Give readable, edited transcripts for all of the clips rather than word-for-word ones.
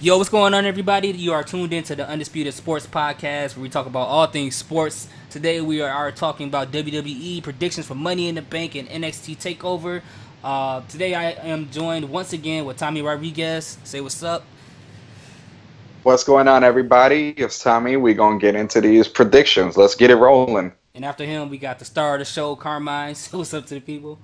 Yo, what's going on, everybody? You are tuned into the Undisputed Sports Podcast, where we talk about all things sports. Today, we are talking about WWE predictions for Money in the Bank and NXT Takeover. Today, I am joined once again with Tommy Rodriguez. Say what's up. What's going on, everybody? It's Tommy. We're going to get into these predictions. Let's get it rolling. And after him, we got the star of the show, Carmine. Say what's up to the people.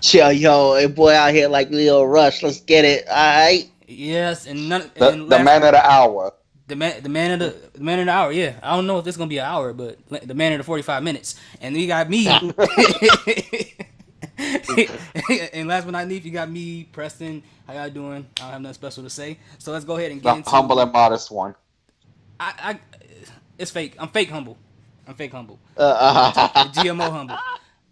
Yo, hey boy out here like Leo Rush. Let's get it. All right. Yes, and The man of the hour. the man of the hour. Yeah, I don't know if this is gonna be an hour, but the man of the 45 minutes. And we got me. And last but not least, you got me, Preston. How y'all doing? I don't have nothing special to say. So let's go ahead and get The into humble and modest one. I it's fake. I'm fake humble. I'm fake humble. Uh, GMO humble.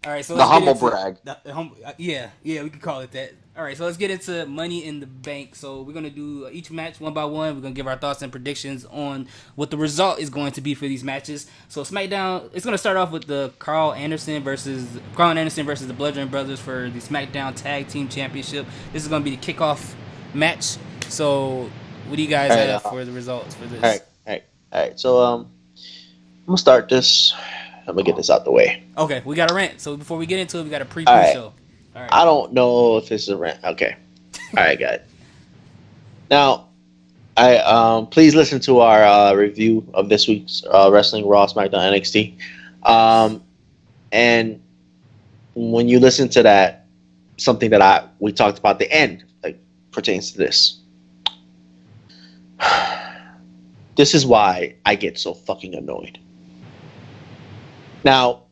All right, so The let's humble get into brag. the humble. Yeah, we can call it that. All right, so let's get into Money in the Bank. So we're gonna do each match one by one. We're gonna give our thoughts and predictions on what the result is going to be for these matches. So SmackDown, it's gonna start off with the Carl Anderson versus the Bludgeon Brothers for the SmackDown Tag Team Championship. This is gonna be the kickoff match. So what do you guys have for the results for this? all right. So I'm gonna start this. I'm gonna get this out the way. Okay, we got a rant. So before we get into it, we got a All right. show. All right. I don't know if this is a rant. Okay. All right, got it. Now, I please listen to our review of this week's Wrestling Raw, SmackDown, NXT. And when you listen to that, something that we talked about at the end, like pertains to this. This is why I get so fucking annoyed. Now,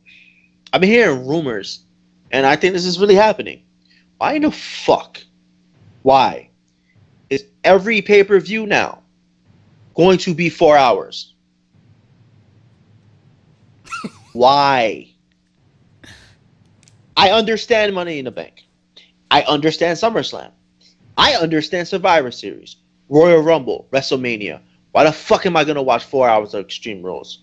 I've been hearing rumors, and I think this is really happening. Why in the fuck? Why is every pay-per-view now going to be 4 hours? Why? I understand Money in the Bank. I understand SummerSlam. I understand Survivor Series, Royal Rumble, WrestleMania. Why the fuck am I going to watch 4 hours of Extreme Rules?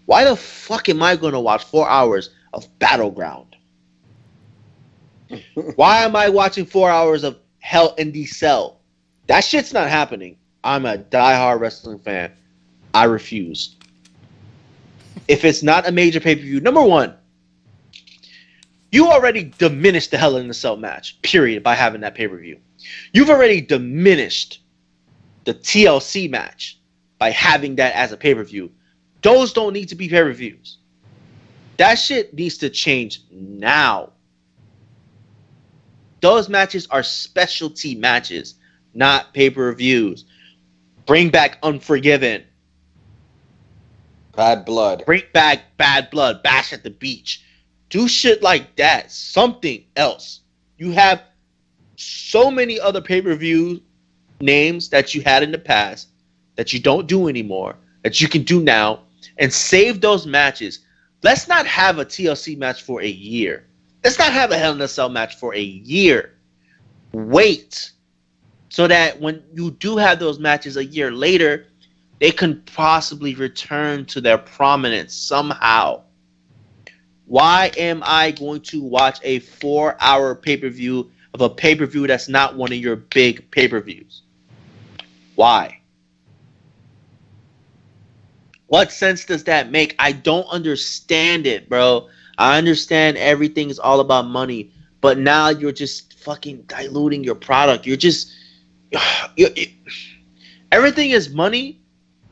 Why the fuck am I going to watch 4 hours of Battleground? Why am I watching 4 hours of Hell in the Cell? That shit's not happening. I'm a diehard wrestling fan. I refuse. If it's not a major pay-per-view, number one, you already diminished the Hell in the Cell match, period, by having that pay-per-view. You've already diminished the TLC match by having that as a pay-per-view. Those don't need to be pay-per-views. That shit needs to change now. Those matches are specialty matches, not pay-per-views. Bring back Unforgiven. Bad blood. Bring back Bad Blood. Bash at the Beach. Do shit like that. Something else. You have so many other pay-per-view names that you had in the past that you don't do anymore, that you can do now, and save those matches. Let's not have a TLC match for a year. Let's not have a Hell in a Cell match for a year. Wait. So that when you do have those matches a year later, they can possibly return to their prominence somehow. Why am I going to watch a 4-hour pay-per-view of a pay-per-view that's not one of your big pay-per-views? Why? What sense does that make? I don't understand it, bro. I understand everything is all about money, but now you're just fucking diluting your product. Everything is money,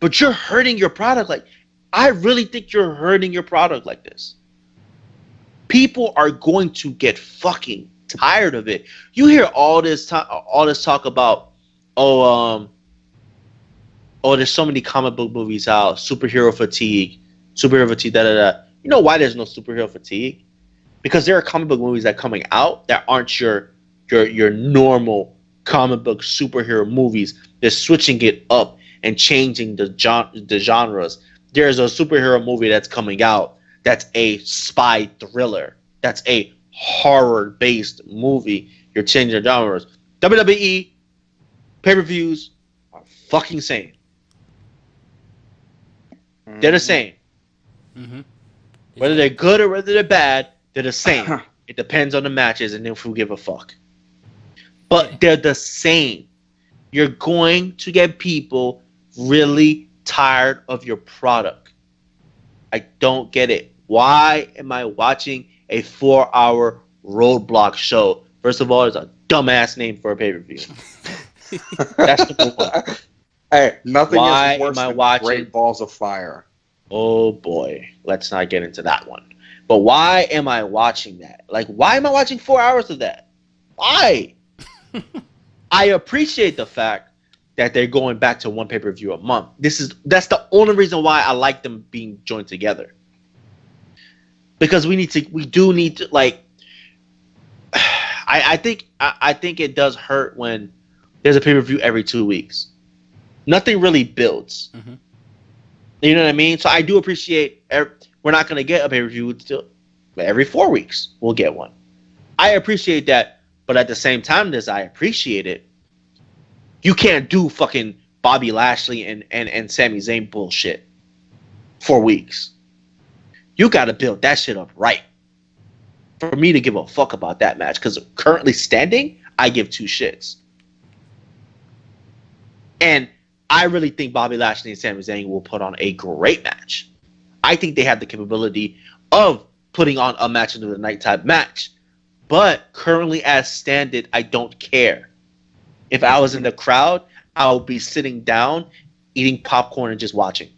but you're hurting your product. Like, I really think you're hurting your product like this. People are going to get fucking tired of it. You hear all this talk about, there's so many comic book movies out, superhero fatigue, da da da. You know why there's no superhero fatigue? Because there are comic book movies that are coming out that aren't your normal comic book superhero movies. They're switching it up and changing the genres. There's a superhero movie that's coming out that's a spy thriller. That's a horror-based movie. You're changing the genres. WWE pay-per-views are fucking same. They're the same. Mm-hmm. Whether they're good or whether they're bad, they're the same. It depends on the matches and if we give a fuck. But they're the same. you're going to get people really tired of your product. I don't get it. Why am I watching a 4-hour Roadblock show? First of all, it's a dumbass name for a pay-per-view. That's number one. Hey, nothing Why is worse am I than watching? Great Balls of Fire. Oh boy, let's not get into that one. But why am I watching that? Like, why am I watching 4 hours of that? Why? I appreciate the fact that they're going back to one pay-per-view a month. That's the only reason why I like them being joined together. Because we do need to like. I think it does hurt when there's a pay-per-view every 2 weeks. Nothing really builds. Mm-hmm. You know what I mean? So I do appreciate we're not going to get a pay-per-view until every 4 weeks. We'll get one. I appreciate that, but at the same time as I appreciate it, you can't do fucking Bobby Lashley and Sami Zayn bullshit 4 weeks. You got to build that shit up right for me to give a fuck about that match. Because currently standing, I give 2 shits. And I really think Bobby Lashley and Sami Zayn will put on a great match. I think they have the capability of putting on a match into the night type match. But currently as standard, I don't care. If I was in the crowd, I would be sitting down, eating popcorn and just watching.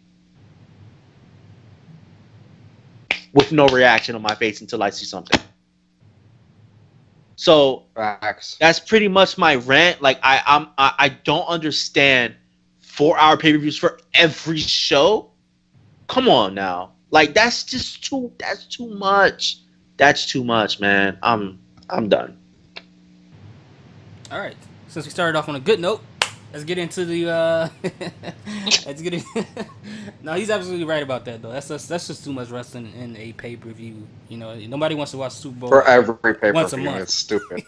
With no reaction on my face until I see something. So Facts. That's pretty much my rant. Like I don't understand 4-hour pay-per-views for every show. Come on now. Like that's too much. That's too much, man. I'm done. All right. Since we started off on a good note, let's get into the let's get in. No, he's absolutely right about that though. That's just too much wrestling in a pay-per-view. You know, nobody wants to watch Super Bowl for every pay-per-view. once a month. It's stupid.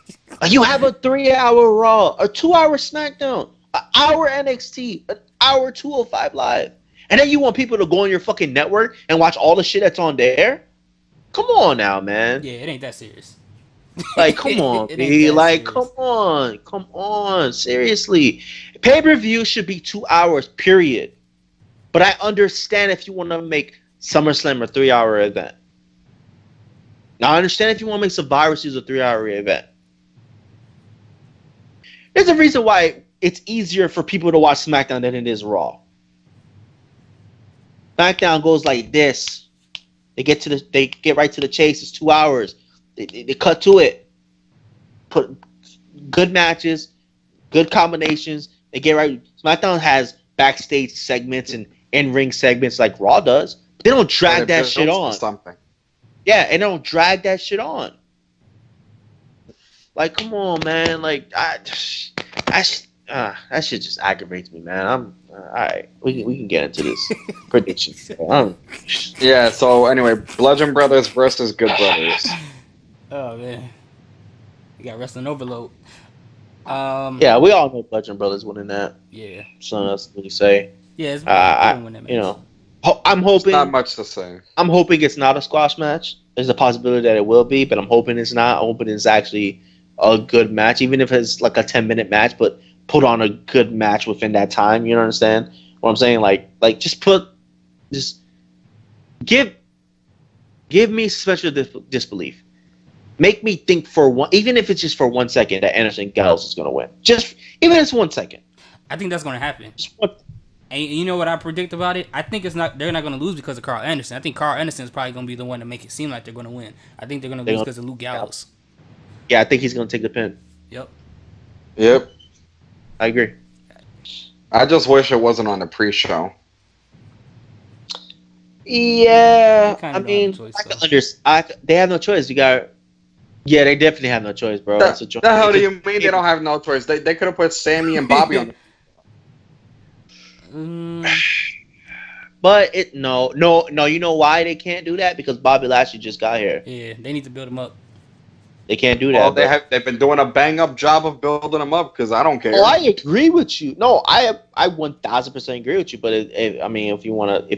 You have a 3-hour Raw, a 2-hour SmackDown, an hour NXT, an hour 205 Live. And then you want people to go on your fucking network and watch all the shit that's on there? Come on now, man. Yeah, it ain't that serious. Like, come on, B. Like, come on. Seriously. Pay-per-view should be 2 hours, period. But I understand if you want to make SummerSlam a 3-hour event. Now, I understand if you want to make Survivor Series a 3-hour event. There's a reason why it's easier for people to watch SmackDown than it is Raw. SmackDown goes like this. They get right to the chase. It's 2 hours. They cut to it. Put good matches, good combinations. They get right. SmackDown has backstage segments and in-ring segments like Raw does. But they don't drag that shit on. Something. Yeah, and they don't drag that shit on. Like, come on, man. Like, that shit just aggravates me, man. All right. We can get into this prediction. Yeah. So anyway, Bludgeon Brothers versus Good Brothers. Oh man, you got wrestling overload. Yeah, we all know Bludgeon Brothers winning that. Yeah. So that's what you say. Yeah, it's win that match. You know, I'm hoping. It's not much to say. I'm hoping it's not a squash match. There's a possibility that it will be, but I'm hoping it's not. I'm hoping it's actually a good match, even if it's like a 10-minute match, but put on a good match within that time. You understand what I'm saying? Like just give me special disbelief. Make me think for one, even if it's just for 1 second, that Anderson Gallows is going to win. Just even if it's 1 second. I think that's going to happen. And you know what I predict about it? I think they're not going to lose because of Carl Anderson. I think Carl Anderson is probably going to be the one to make it seem like they're going to win. I think they're going to lose because of Luke Gallows. Yeah, I think he's going to take the pin. Yep. I agree. I just wish it wasn't on the pre-show. Yeah, I mean, I can understand. They have no choice. Yeah, they definitely have no choice, bro. The hell do you mean they don't have no choice? They could have put Sammy and Bobby on. But no. You know why they can't do that? Because Bobby Lashley just got here. Yeah, they need to build him up. They can't do that. Well, they've been doing a bang up job of building them up because I don't care. Oh, I agree with you. No, I 1000% agree with you. But I mean, if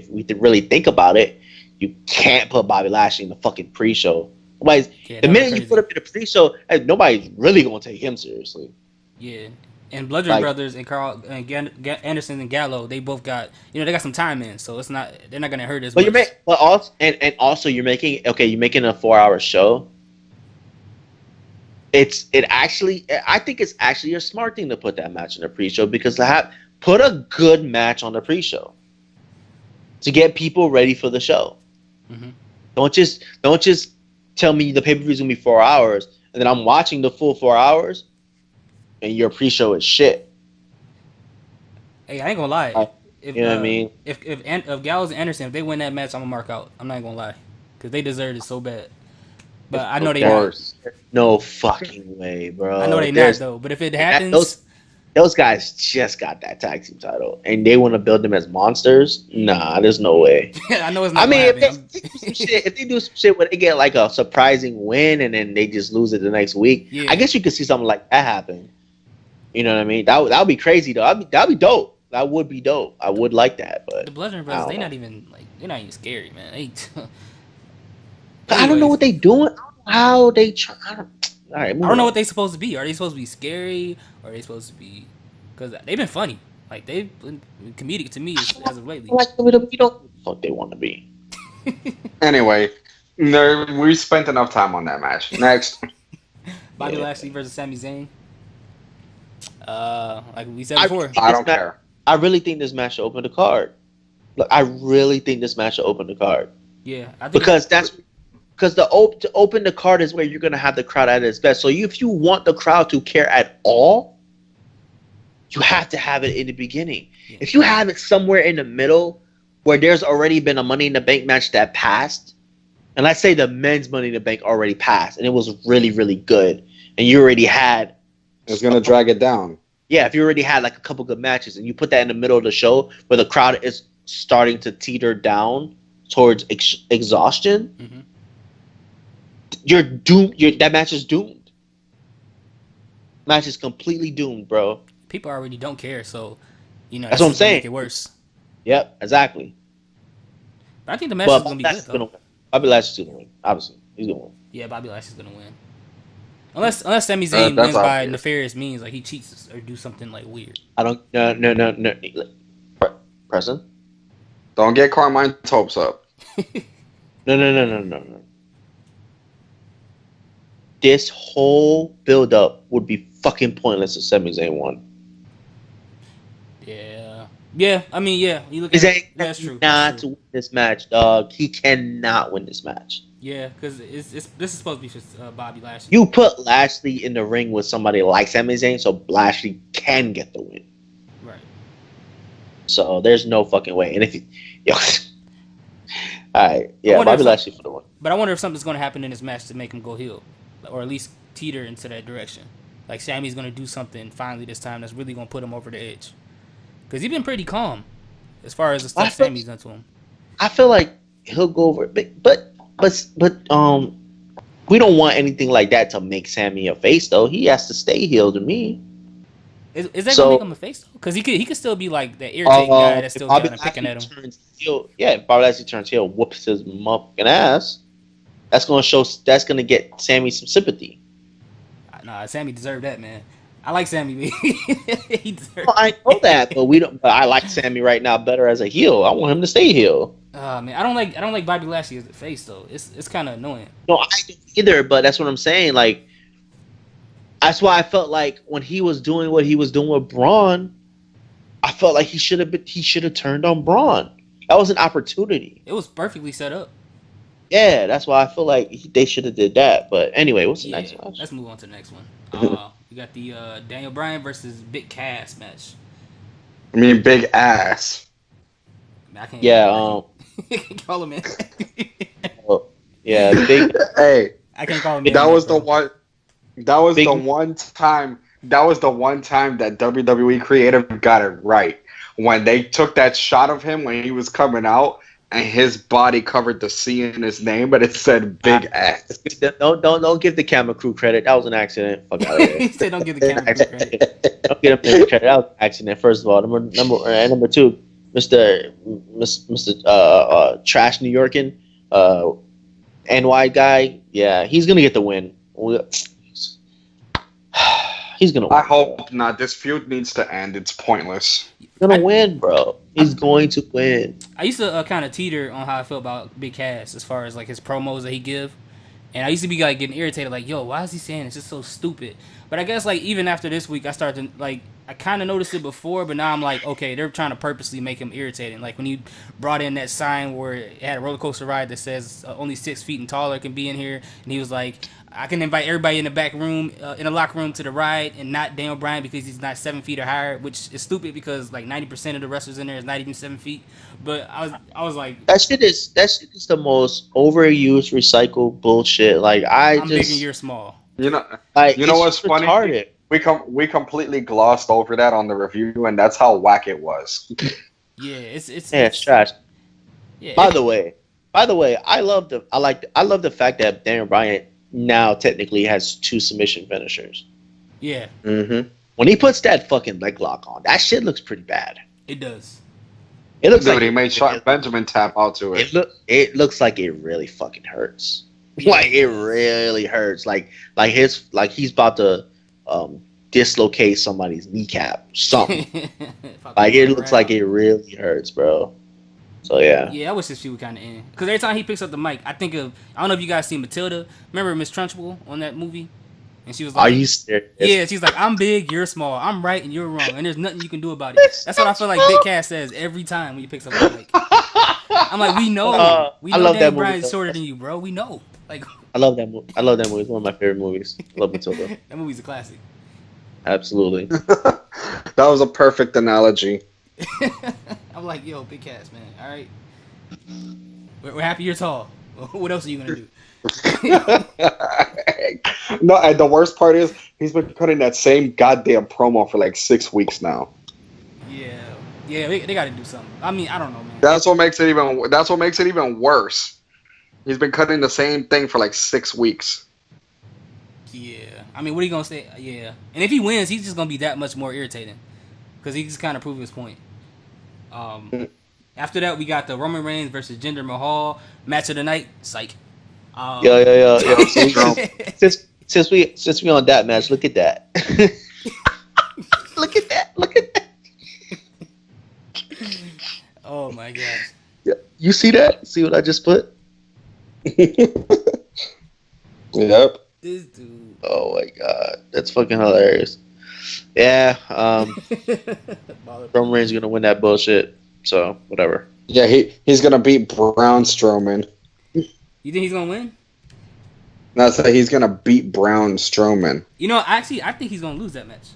we really think about it, you can't put Bobby Lashley in the fucking pre-show. The minute you put him in the pre-show, nobody's really gonna take him seriously. Yeah, And Bludgeon Brothers and Carl and Anderson and Gallo, they both got they got some time in, so it's not they're not gonna hurt as much. Also you're making a 4-hour show. I think it's actually a smart thing to put that match in the pre-show because put a good match on the pre-show to get people ready for the show. Mm-hmm. Don't just tell me the pay-per-view is gonna be 4 hours and then I'm watching the full 4 hours and your pre-show is shit. Hey, I ain't gonna lie. You know what I mean? If Gallows and Anderson, if they win that match, I'm gonna mark out. I'm not gonna lie, because they deserve it so bad. But I know they not. No fucking way, bro. I know they not though. But if it happens, those guys just got that tag team title, and they want to build them as monsters. Nah, there's no way. I know it's not. I mean, if they do some shit where they get like a surprising win and then they just lose it the next week, I guess you could see something like that happen. You know what I mean? That would be crazy though. That'd be dope. That would be dope. I would like that. But the Bludgeon Brothers, they're not even scary, man. I don't know what they doing. How they try? All right, I don't know what they supposed to be. Are they supposed to be scary? Or are they supposed to be? Because they've been funny. Like they've been comedic to me as of lately. Like you don't what they want to be. Anyway, we spent enough time on that match. Next, Bobby Lashley versus Sami Zayn. Like we said before, I don't care. I really think this match should open the card. Look, I really think this match should open the card. Yeah, I think because to open the card is where you're gonna have the crowd at its best. So if you want the crowd to care at all, you have to have it in the beginning. Yeah. If you have it somewhere in the middle where there's already been a Money in the Bank match that passed, and let's say the men's Money in the Bank already passed and it was really, really good, and you already had, it's gonna drag it down. Yeah, if you already had like a couple good matches and you put that in the middle of the show where the crowd is starting to teeter down towards exhaustion, mm-hmm. You're doomed. That match is doomed. Match is completely doomed, bro. People already don't care, so that's what I'm saying. Make it worse. Yep, exactly. But I think the match is gonna be good though. Bobby Lashley's gonna win. Obviously, he's gonna win. Yeah, Bobby Lashley's gonna win. Unless Sami Zayn wins by nefarious means, like he cheats or do something like weird. I don't. No. Present. Don't get Carmine's hopes up. No. This whole build-up would be fucking pointless if Sami Zayn won. Yeah. I mean, yeah. You look at that's true. Not to win this match, dog. He cannot win this match. Yeah, because this is supposed to be for Bobby Lashley. You put Lashley in the ring with somebody like Sami Zayn, so Lashley can get the win. Right. So there's no fucking way. And if all right, yeah, Bobby Lashley for the win. But I wonder if something's going to happen in this match to make him go heel, or at least teeter into that direction. Like Sami's going to do something finally this time that's really going to put him over the edge. Because he's been pretty calm as far as the stuff Sami's done to him. I feel like he'll go over it, but we don't want anything like that to make Sami a face, though. He has to stay heel to me. Is that gonna make him a face though? Because he could still be like that irritating guy that's still kind of picking at him. If Bobby Lashley turns heel, whoops his motherfucking ass. That's gonna get Sami some sympathy. Nah, Sami deserved that, man. I like Sami. He deserved. Well, I know that, but we don't. But I like Sami right now better as a heel. I want him to stay heel. Man, I don't like Bobby Lashley as a face though. It's kind of annoying. No, I don't either. But that's what I'm saying. Like, that's why I felt like when he was doing what he was doing with Braun, I felt like he should have turned on Braun. That was an opportunity. It was perfectly set up. Yeah, that's why I feel like they should have did that. But anyway, what's the next match? Let's move on to the next one. We got the Daniel Bryan versus Big Cass match. I mean, Big Ass. I can't call him in. Yeah, Big. Hey, I can't call him in. That was the one time that WWE creative got it right. When they took that shot of him when he was coming out and his body covered the C in his name, but it said Big Ass. Don't give the camera crew credit. That was an accident. Fuck out of here. He said don't give the camera crew credit. Don't give him credit. That was an accident. First of all, number two, Mr. Trash New Yorkin, NY guy. Yeah, he's gonna get the win. He's gonna win. I hope not. This feud needs to end. It's pointless. He's gonna win, bro. He's going to win. I used to kind of teeter on how I feel about Big Cass as far as like his promos that he give, and I used to be like getting irritated, like, yo, why is he saying it's just so stupid? But I guess like even after this week, I started to like I kind of noticed it before, but now I'm like, okay, they're trying to purposely make him irritating. Like when he brought in that sign where it had a roller coaster ride that says only 6 feet and taller can be in here, and he was like, I can invite everybody in the back room, in the locker room to the ride, and not Daniel Bryan because he's not 7 feet or higher, which is stupid because like 90% of the wrestlers in there is not even 7 feet. But I was like, that shit is the most overused, recycled bullshit. Like I'm big and you're small. You know, like, you know what's retarded. funny? We completely glossed over that on the review, and that's how whack it was. Yeah, it's trash. Yeah. By the way, I love the fact that Daniel Bryan now technically has 2 submission finishers. Yeah. Mm-hmm. When he puts that fucking leg lock on, that shit looks pretty bad. It does. It looks like he made Benjamin tap out to it. It looks like it really fucking hurts. Yeah. Like it really hurts. Like he's about to dislocate somebody's kneecap. Something. Like it looks like it really hurts, bro. So yeah. Yeah, I wish this shit would kind of end. Because every time he picks up the mic, I think of, I don't know if you guys seen Matilda. Remember Miss Trunchbull on that movie? And she was like, are you serious? Yeah, she's like, I'm big, you're small. I'm right and you're wrong. And there's nothing you can do about it. That's what I feel like Big Cass says every time when he picks up the mic. I'm like, we know. We know Daniel Bryan's shorter than you, bro. We know. Like, I love that movie. I love that movie. It's one of my favorite movies. I love Matilda. That movie's a classic. Absolutely. That was a perfect analogy. I'm like, yo, Big Cass, man. All right. We're happy you're tall. What else are you going to do? No, and the worst part is he's been cutting that same goddamn promo for like 6 weeks now. Yeah, they got to do something. I mean, I don't know, man. That's what makes it even worse. He's been cutting the same thing for like 6 weeks. Yeah, I mean, what are you gonna say? Yeah, and if he wins, he's just gonna be that much more irritating because he just kind of proved his point. After that, we got the Roman Reigns versus Jinder Mahal match of the night. Psych. Yeah. Since we on that match, look at that. Look at that. Oh my gosh. Yeah, you see that? See what I just put? Yep. This dude. Oh my god, that's fucking hilarious. Yeah. Roman Reigns is gonna win that bullshit. So whatever. Yeah, he's gonna beat Braun Strowman. You think he's gonna win? No, so he's gonna beat Braun Strowman. You know, actually, I think he's gonna lose that match,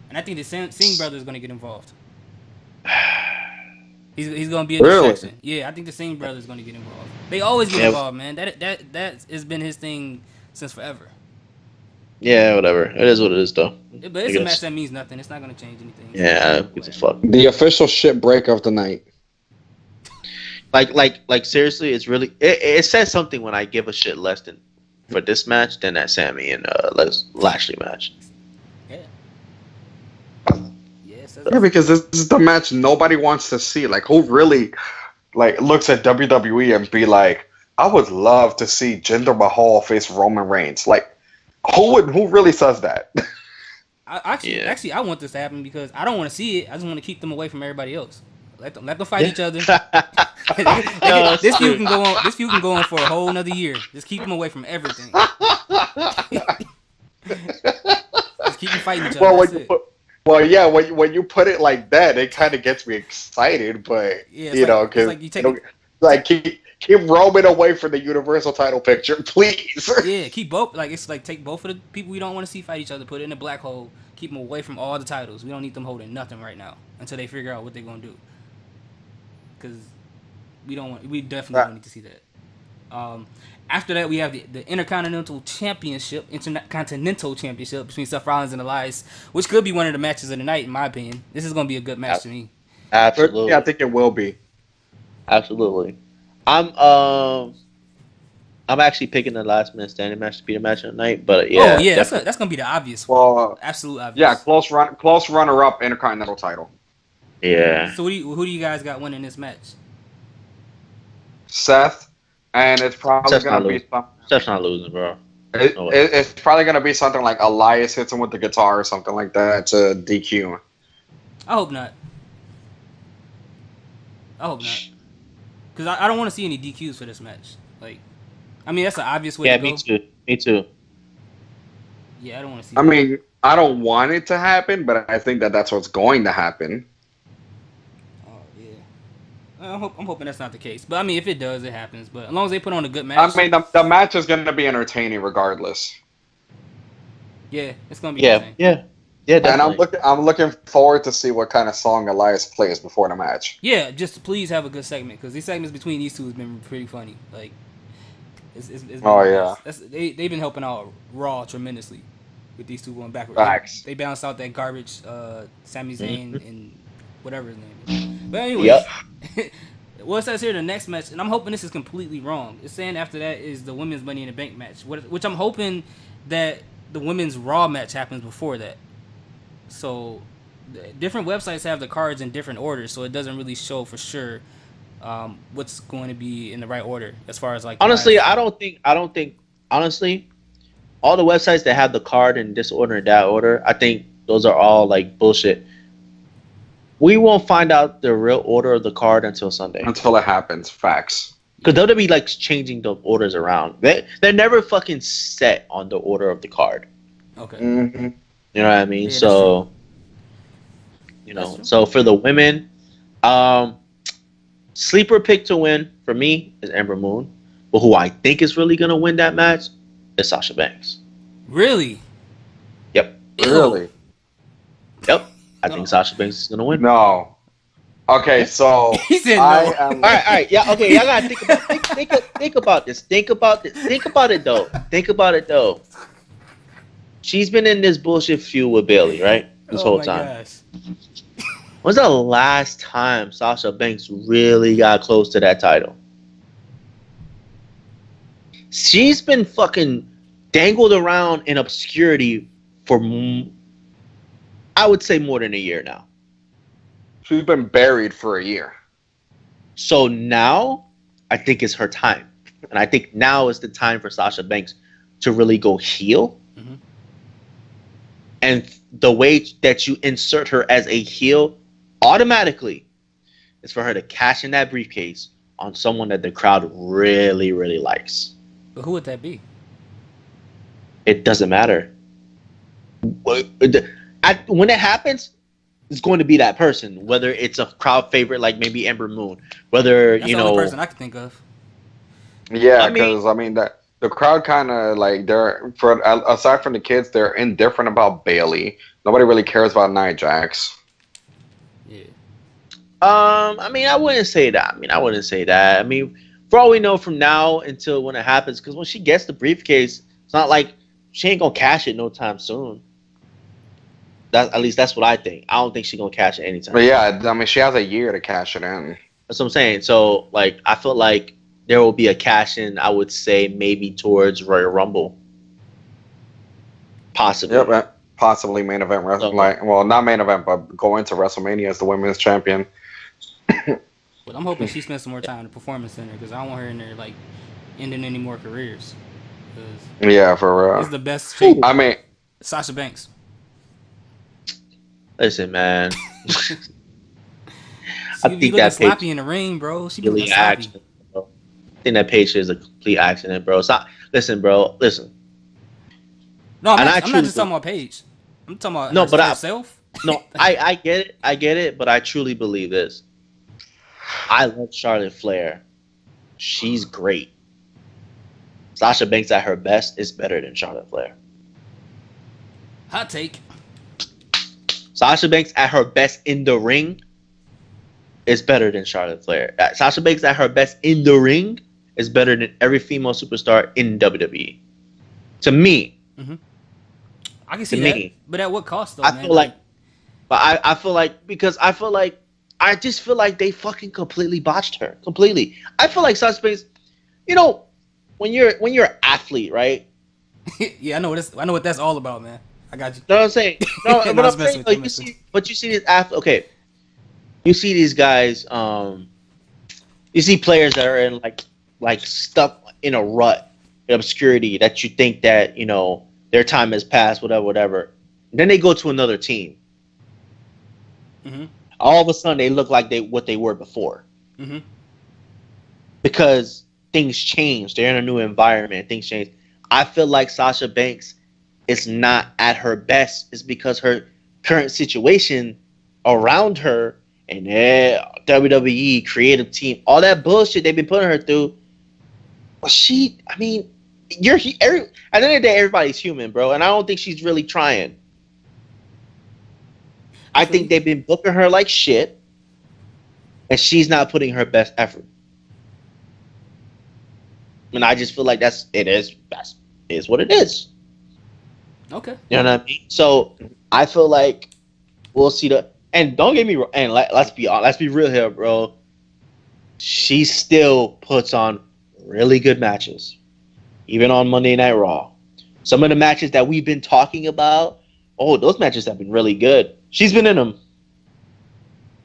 and I think the Singh brother is gonna get involved. He's gonna be a distraction. Yeah, I think the Singh brother is gonna get involved. They always get involved, man. That has been his thing since forever. Yeah, whatever. It is what it is, though. But it's a match that means nothing. It's not gonna change anything. Yeah, it's a fuck. The official shit break of the night. Like seriously, it's really it says something when I give a shit less than for this match than that Sammy and Lashley match. Yeah, because this is the match nobody wants to see. Like, who really looks at WWE and be like, I would love to see Jinder Mahal face Roman Reigns. Like, who really says that? Actually, I want this to happen because I don't want to see it. I just want to keep them away from everybody else. Let them fight each other. This feud can go on. This feud can go on for a whole another year. Just keep them away from everything. Just keep them fighting each other. Well, yeah, when you put it like that, it kind of gets me excited. But because keep Roman away from the Universal title picture, please. Yeah, keep both. It's like take both of the people we don't want to see fight each other, put it in a black hole, keep them away from all the titles. We don't need them holding nothing right now until they figure out what they're gonna do. Because we definitely don't need to see that. After that, we have the Intercontinental Championship between Seth Rollins and Elias, which could be one of the matches of the night, in my opinion. This is going to be a good match to me. Absolutely. Yeah, I think it will be. Absolutely. I'm actually picking the last man standing match to be the match of the night, but yeah. Oh yeah, that's going to be the obvious one. Well, absolute obvious. Yeah, close runner up Intercontinental title. Yeah. So who do you guys got winning this match? Seth. And it's probably going to be... Seth's not losing, bro. It's probably gonna be something like Elias hits him with the guitar or something like that to DQ. I hope not. I hope not. Because I don't want to see any DQs for this match. Like, I mean, that's an obvious way to go. Yeah, me too. Me too. Yeah, I don't want to see I that. mean, I don't want it to happen, but I think that's what's going to happen. Oh, yeah. I'm hoping that's not the case. But, I mean, if it does, it happens. But as long as they put on a good match. I mean, the match is going to be entertaining regardless. Yeah, it's going to be insane. Yeah, definitely. And I'm looking forward to see what kind of song Elias plays before the match. Yeah, just please have a good segment. Because these segments between these two has been pretty funny. Like, it's been nice. They've been helping out Raw tremendously with these two going backwards. Facts. They balanced out that garbage Sami Zayn and whatever his name is. But anyway, well, it says here the next match, and I'm hoping this is completely wrong. It's saying after that is the women's Money in the Bank match, which I'm hoping that the women's Raw match happens before that. So different websites have the cards in different orders, so it doesn't really show for sure what's going to be in the right order as far as like. Honestly, I don't think. Honestly, all the websites that have the card in this order and that order, I think those are all like bullshit. We won't find out the real order of the card until Sunday. Until it happens. Facts. Because they'll be like changing the orders around. They're never fucking set on the order of the card. Okay. Mm-hmm. You know what I mean? Yeah, so, you know, so for the women, sleeper pick to win for me is Ember Moon. But who I think is really gonna win that match is Sasha Banks. Really? Yep. Really? Yep. I think Sasha Banks is gonna win. No. Okay, so He said no. All right, yeah, okay, y'all gotta think about this. Think about it though. She's been in this bullshit feud with Bayley, right? This whole time. Gosh. When's the last time Sasha Banks really got close to that title? She's been fucking dangled around in obscurity for, I would say, more than a year now. She's been buried for a year. So now, I think it's her time. And I think now is the time for Sasha Banks to really go heel. Mm-hmm. And the way that you insert her as a heel automatically is for her to cash in that briefcase on someone that the crowd really, really likes. But who would that be? It doesn't matter. When it happens, it's going to be that person. Whether it's a crowd favorite like maybe Ember Moon, whether That's the only person I can think of. Yeah, because the crowd kind of like aside from the kids, they're indifferent about Bayley. Nobody really cares about Nia Jax. Yeah. I mean, I wouldn't say that. I mean, for all we know from now until when it happens, because when she gets the briefcase, it's not like she ain't gonna cash it no time soon. At least that's what I think. I don't think she's gonna cash it anytime. But yeah, I mean, she has a year to cash it in. That's what I'm saying. So, like, I feel like there will be a cash in. I would say maybe towards Royal Rumble, possibly. Yep, possibly main event wrestling. Well, not main event, but go into WrestleMania as the women's champion. But I'm hoping she spends some more time in the Performance Center because I don't want her in there like ending any more careers. Yeah, for real. It's the best shape. I mean, Sasha Banks. Listen, man. I think that sloppy in the ring, bro. She really sloppy. Bro. I think that page is a complete accident, bro. Listen, bro. Listen. No, I'm not just talking about Paige. I'm talking about herself. No, I get it, but I truly believe this. I love Charlotte Flair. She's great. Sasha Banks at her best is better than Charlotte Flair. Hot take. Sasha Banks at her best in the ring is better than Charlotte Flair. Sasha Banks at her best in the ring is better than every female superstar in WWE. To me. Mm-hmm. I can see that. But at what cost, though, I feel like I just feel like they fucking completely botched her. Completely. I feel like Sasha Banks, you know, when you're an athlete, right? Yeah, I know what that's all about, man. I got you. You know what I'm saying? No, but I'm saying, like, you see these athletes. Okay, you see these guys. You see players that are in like stuck in a rut. obscurity that you think that, you know, their time has passed, whatever. Then they go to another team. Mm-hmm. All of a sudden, they look like what they were before. Mm-hmm. Because things change. They're in a new environment. Things change. I feel like Sasha Banks is not at her best. It's because her current situation around her and WWE, creative team, all that bullshit they've been putting her through. Well, I mean, at the end of the day, everybody's human, bro. And I don't think she's really trying. I think they've been booking her like shit. And she's not putting her best effort. And I just feel like that is what it is. Okay. You know what I mean? So I feel like we'll see and don't get me wrong, and let's be real here, bro. She still puts on really good matches. Even on Monday Night Raw. Some of the matches that we've been talking about, those matches have been really good. She's been in them.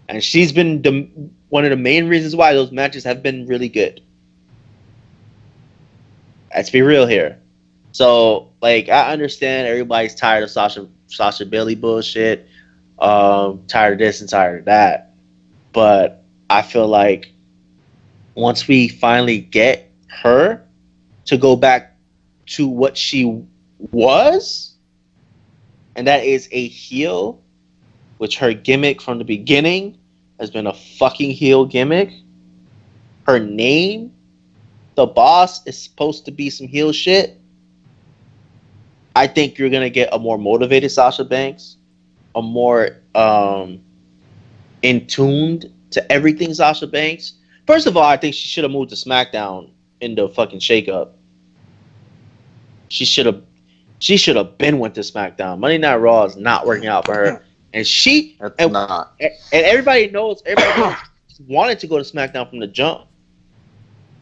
And she's been one of the main reasons why those matches have been really good. Let's be real here. So, like, I understand everybody's tired of Sasha Bailey bullshit. Tired of this and tired of that. But I feel like once we finally get her to go back to what she was, and that is a heel, which her gimmick from the beginning has been a fucking heel gimmick. Her name, the boss, is supposed to be some heel shit. I think you're gonna get a more motivated Sasha Banks, a more in tuned to everything Sasha Banks. First of all, I think she should have moved to SmackDown in the fucking shakeup. She should have been went to SmackDown. Monday Night Raw is not working out for her, and not. And everybody knows. Everybody wanted to go to SmackDown from the jump.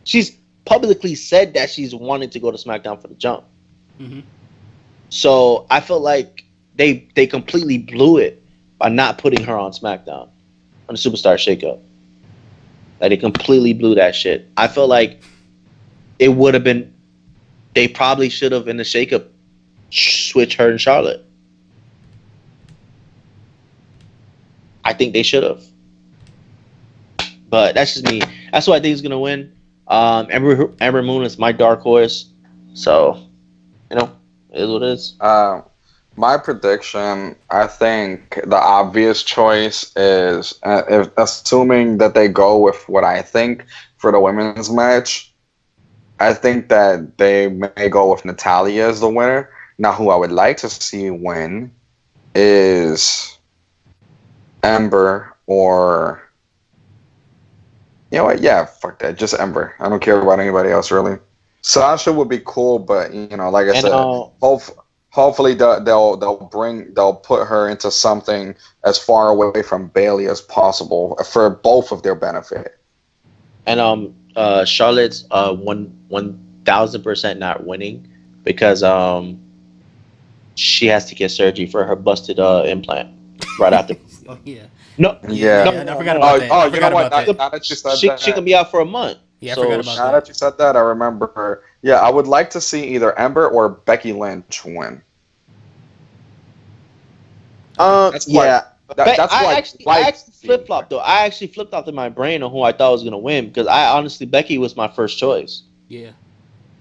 She's publicly said that she's wanted to go to SmackDown for the jump. Mm-hmm. So I feel like they completely blew it by not putting her on SmackDown on the Superstar Shakeup. Like, they completely blew that shit. I feel like it would have been. They probably should have in the shakeup switch her and Charlotte. I think they should have. But that's just me. That's what I think is gonna win. Ember Moon is my dark horse. So, you know, it is what it is. My prediction, I think the obvious choice is, assuming that they go with what I think for the women's match, I think that they may go with Natalya as the winner. Now, who I would like to see win is Ember or... You know what? Yeah, fuck that. Just Ember. I don't care about anybody else, really. Sasha would be cool, but, you know, like I said, hopefully they'll put her into something as far away from Bayley as possible for both of their benefit. And Charlotte's 1,000% not winning because she has to get surgery for her busted implant right after. Oh yeah. No. Yeah. I forgot about that. Oh, you know what? Now that you said that, she can be out for a month. Yeah, I forgot about now that you said that, I remember her. Yeah, I would like to see either Ember or Becky Lynch win. That's yeah. I actually flip flopped though. I actually flipped flopped in my brain on who I thought was gonna win because honestly Becky was my first choice. Yeah.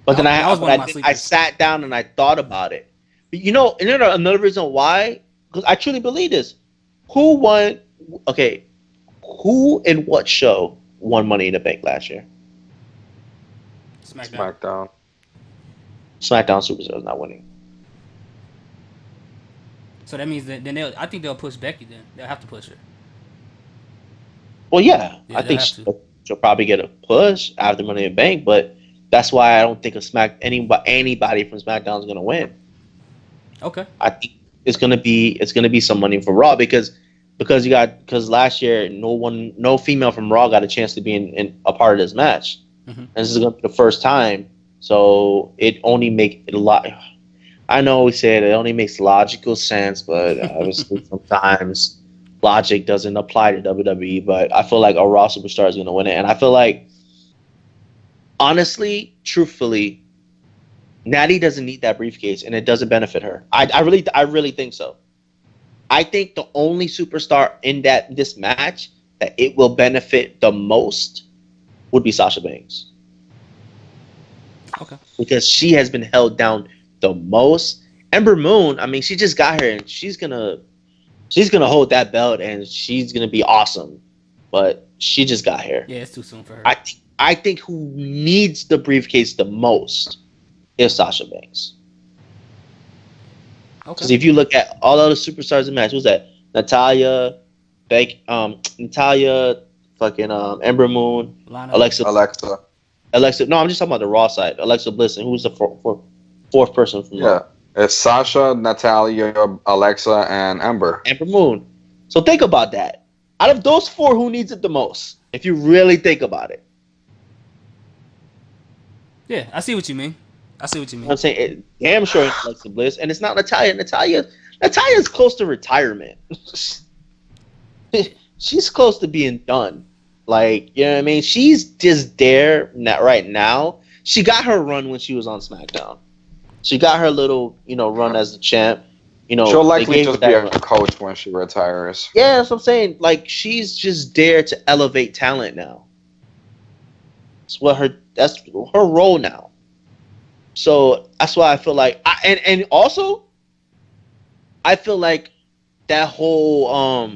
But then I sat down and I thought about it. But you know, and another reason why, because I truly believe this. Who won? Okay, who in what show won Money in the Bank last year? SmackDown. SmackDown Superstar is not winning. So that means that I think they'll push Becky. Then they'll have to push her. Well, yeah I think she'll probably get a push after Money in the Bank, but that's why I don't think anybody from SmackDown is gonna win. Okay. I think it's gonna be some money for Raw because last year no female from Raw got a chance to be in a part of this match. Mm-hmm. And this is gonna be the first time, so it only makes it a lot. I know we said it only makes logical sense, but obviously sometimes logic doesn't apply to WWE. But I feel like a Raw superstar is gonna win it, and I feel like, honestly, truthfully, Natty doesn't need that briefcase, and it doesn't benefit her. I really think so. I think the only superstar in this match that it will benefit the most would be Sasha Banks. Okay. Because she has been held down the most. Ember Moon, I mean, she just got here, and she's gonna hold that belt, and she's gonna be awesome. But she just got here. Yeah, it's too soon for her. I think who needs the briefcase the most is Sasha Banks. Because if you look at all other superstars in the match, who's that? Natalya, fucking Ember Moon, Lana. Alexa. No, I'm just talking about the Raw side. Alexa Bliss, and who's the fourth person from Raw? Yeah, it's Sasha, Natalya, Alexa, and Ember. Ember Moon. So think about that. Out of those four, who needs it the most? If you really think about it. Yeah, I see what you mean. I'm saying, damn sure it's Alexa Bliss, and it's not Natalya. Natalya's close to retirement. She's close to being done. Like, you know what I mean? She's just there right now. She got her run when she was on SmackDown. She got her little, run as the champ. She'll likely just be a coach when she retires. Yeah, that's what I'm saying. Like, she's just there to elevate talent now. That's her role now. So that's why I feel like, and also, I feel like that whole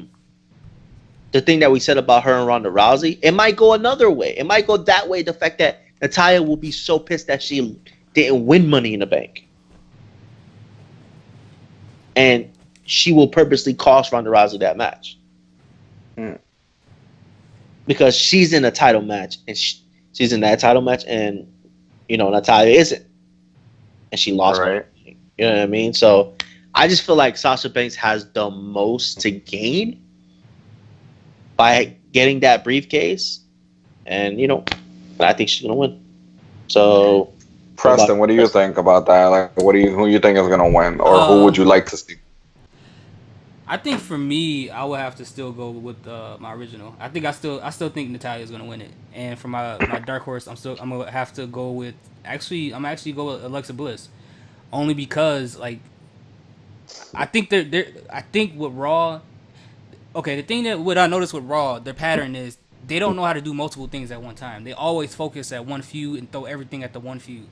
the thing that we said about her and Ronda Rousey, it might go another way. It might go that way. The fact that Natalya will be so pissed that she didn't win Money in the Bank, and she will purposely cost Ronda Rousey that match because she's in a title match, and she's in that title match, and Natalya isn't. And she lost. Right. You know what I mean? So I just feel like Sasha Banks has the most to gain by getting that briefcase. And, I think she's going to win. So, Preston, what do you think about that? Like, who you think is going to win? Or who would you like to see? I think for me, I would have to still go with my original. I still think Natalya is going to win it. And for my dark horse, I'm going to have to go with I'm actually go with Alexa Bliss, only because I think with Raw, okay, what I noticed with Raw, their pattern is they don't know how to do multiple things at one time. They always focus at one feud and throw everything at the one feud.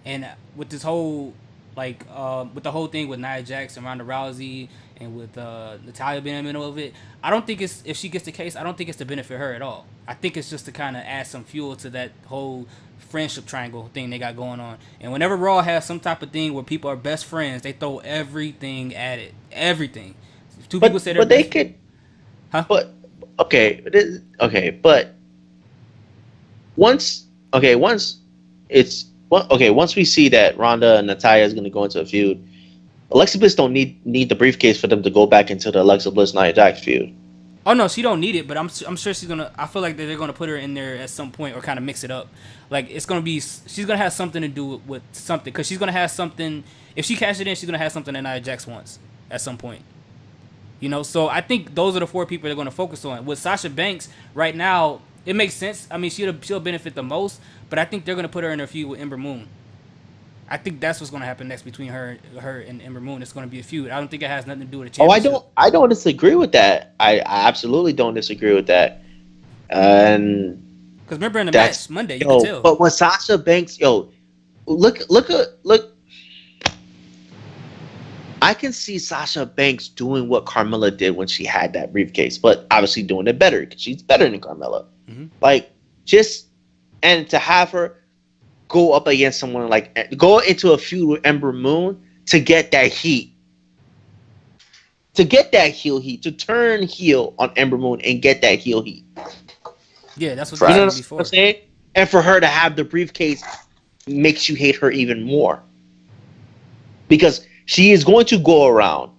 And with this whole with the whole thing with Nia Jax and Ronda Rousey and with Natalya being in the middle of it, I don't think if she gets the case, I don't think it's to benefit her at all. I think it's just to kind of add some fuel to that whole friendship triangle thing they got going on. And whenever Raw has some type of thing where people are best friends, they throw everything at it. Everything. People say they could. Huh? But but once we see that Ronda and Natalya is going to go into a feud, Alexa Bliss don't need the briefcase for them to go back into the Alexa Bliss Nia Jax feud. Oh no, she don't need it, but I'm sure she's gonna. I feel like they're gonna put her in there at some point or kind of mix it up. Like she's gonna have something to do with something, because she's gonna have something. If she cashes it in, she's gonna have something that Nia Jax wants at some point. So I think those are the four people they're gonna focus on. With Sasha Banks right now, it makes sense. I mean, she'll benefit the most, but I think they're gonna put her in a feud with Ember Moon. I think that's what's gonna happen next between her and Ember Moon. It's gonna be a feud. I don't think it has nothing to do with the championship. I don't disagree with that. I absolutely don't disagree with that. And because remember in the match Monday, you could tell. But when Sasha Banks, look. I can see Sasha Banks doing what Carmella did when she had that briefcase, but obviously doing it better because she's better than Carmella. Mm-hmm. And to have her go up against someone go into a feud with Ember Moon to get that heat. To get that heel heat, to turn heel on Ember Moon and get that heel heat. Yeah, that's what they did before. What I'm saying? And for her to have the briefcase makes you hate her even more. Because she is going to go around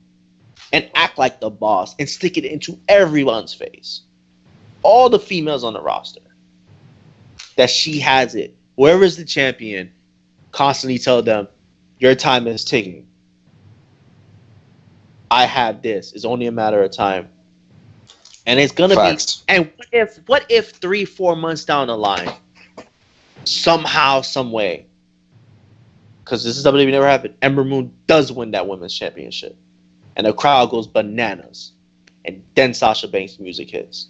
and act like the boss and stick it into everyone's face. All the females on the roster. That she has it. Whoever is the champion, constantly tell them, your time is ticking. I have this. It's only a matter of time. And it's gonna be. And what if 3-4 months down the line, somehow, some way, because this is WWE never happened. Ember Moon does win that women's championship, and the crowd goes bananas, and then Sasha Banks' music hits.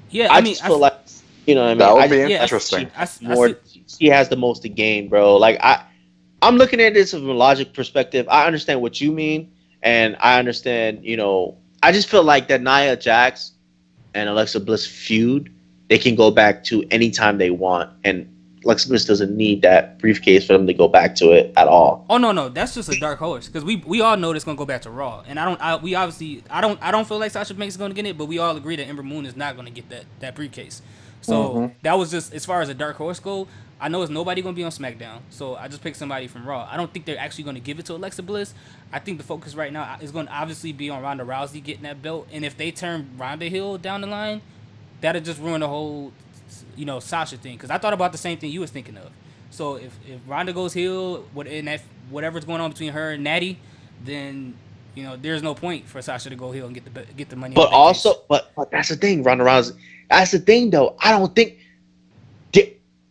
Yeah, I just feel like, you know what I mean. That would I be just- interesting. She has the most to gain, bro. Like I'm looking at this from a logic perspective. I understand what you mean, and I understand. You know, I just feel like that Nia Jax and Alexa Bliss feud, they can go back to any time they want, and Alexa Bliss doesn't need that briefcase for them to go back to it at all. Oh no, that's just a dark horse because we all know it's gonna go back to Raw, and I don't feel like Sasha Banks is gonna get it, but we all agree that Ember Moon is not gonna get that briefcase. So that was just as far as a dark horse go. I know it's nobody gonna be on SmackDown, so I just picked somebody from Raw. I don't think they're actually gonna give it to Alexa Bliss. I think the focus right now is gonna obviously be on Ronda Rousey getting that belt, and if they turn Ronda heel down the line, that'll just ruin the whole, you know, Sasha thing. Because I thought about the same thing you was thinking of. So if Ronda goes heel, whatever's going on between her and Natty, then you know there's no point for Sasha to go heel and get the money. But also, but that's the thing, Ronda Rousey. That's the thing, though. I don't think.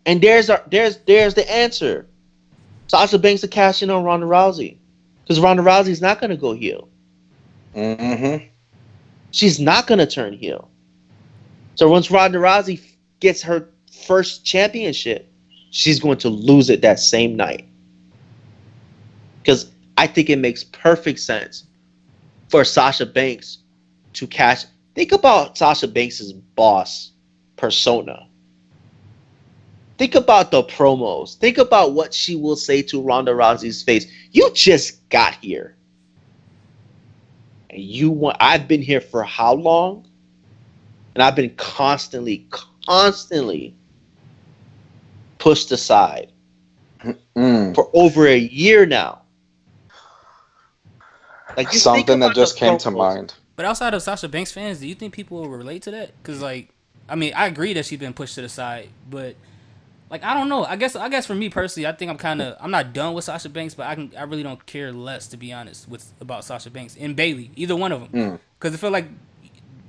And there's the answer. Sasha Banks to cash in on Ronda Rousey, because Ronda Rousey's not gonna go heel. She's not gonna turn heel. So once Ronda Rousey gets her first championship, she's going to lose it that same night. Because I think it makes perfect sense for Sasha Banks to cash. Think about Sasha Banks' boss persona. Think about the promos. Think about what she will say to Ronda Rousey's face. You just got here. And I've been here for how long? And I've been constantly pushed aside for over a year now. Like, something that just came to mind. But outside of Sasha Banks fans, do you think people will relate to that? Because, like, I mean, I agree that she's been pushed to the side, but like, I don't know. I guess for me personally, I think I'm not done with Sasha Banks, but I really don't care less, to be honest, about Sasha Banks and Bayley, either one of them, because I feel like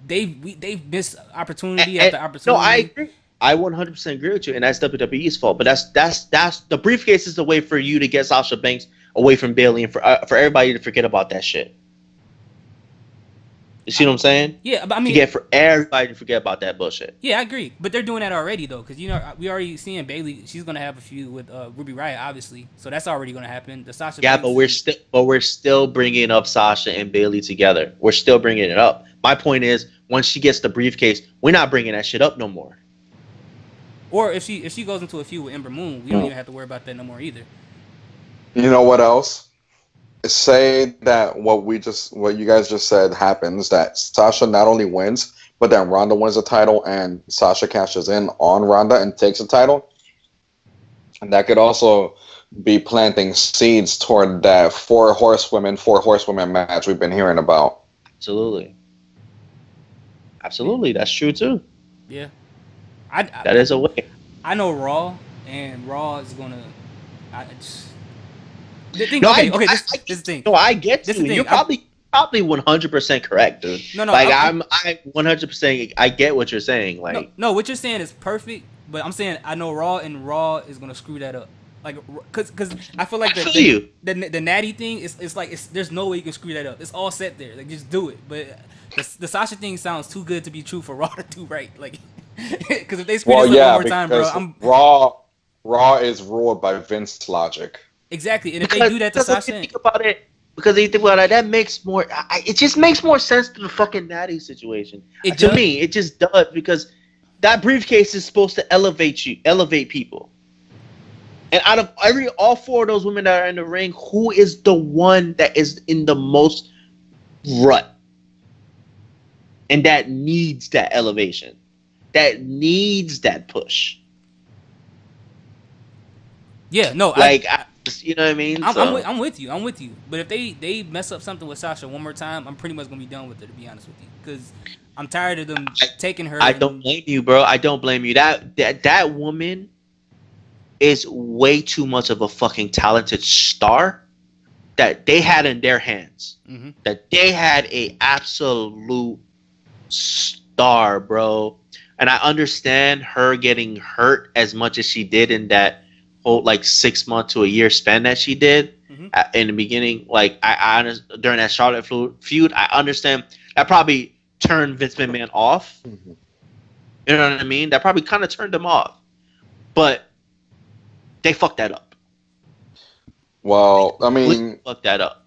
they've missed opportunity after opportunity. No, I agree. I 100% agree with you, and that's WWE's fault. But that's the briefcase is the way for you to get Sasha Banks away from Bayley, and for everybody to forget about that shit. You see what I'm saying? Yeah, but I mean, for everybody to forget about that bullshit. Yeah, I agree, but they're doing that already though, because you know we already seeing Bayley. She's gonna have a feud with Ruby Riott, obviously, so that's already gonna happen. The Sasha. Yeah, Banks but we're still bringing up Sasha and Bayley together. We're still bringing it up. My point is, once she gets the briefcase, we're not bringing that shit up no more. Or if she goes into a feud with Ember Moon, we don't even have to worry about that no more either. You know what else? Say that what you guys just said happens, that Sasha not only wins, but then Ronda wins the title and Sasha cashes in on Ronda and takes the title. And that could also be planting seeds toward that four horsewomen match we've been hearing about. Absolutely, that's true too. Yeah, that is a way. I know Raw, and Raw is gonna. This is the thing. No, I get you. You're probably 100% correct, dude. No, like I'm 100%. I get what you're saying. Like, no, what you're saying is perfect, but I'm saying I know Raw, and Raw is gonna screw that up. Like, cause I feel like the Natty thing is like there's no way you can screw that up. It's all set there. Like, just do it. But the Sasha thing sounds too good to be true for Raw to do right. Like, because if they screw this up one more time, bro, Raw is ruled by Vince logic. Exactly, and if they do that to Sasha, think about it, that makes more. It just makes more sense to the fucking Natty situation. To me, it just does, because that briefcase is supposed to elevate people. And out of all four of those women that are in the ring, who is the one that is in the most rut, and that needs that elevation, that needs that push? Yeah, no, you know what I mean? I'm with you. But if they mess up something with Sasha one more time, I'm pretty much gonna be done with it, to be honest with you, because I'm tired of them taking her. I don't blame you, bro. I don't blame you. That woman is way too much of a fucking talented star that they had in their hands. That they had a absolute star, bro. And I understand her getting hurt as much as she did in that whole like 6 month to a year span that she did in the beginning. Like during that Charlotte feud, I understand that probably turned Vince McMahon off. Mm-hmm. You know what I mean? That probably kind of turned him off. But they fucked that up. Well, I mean, fucked that up.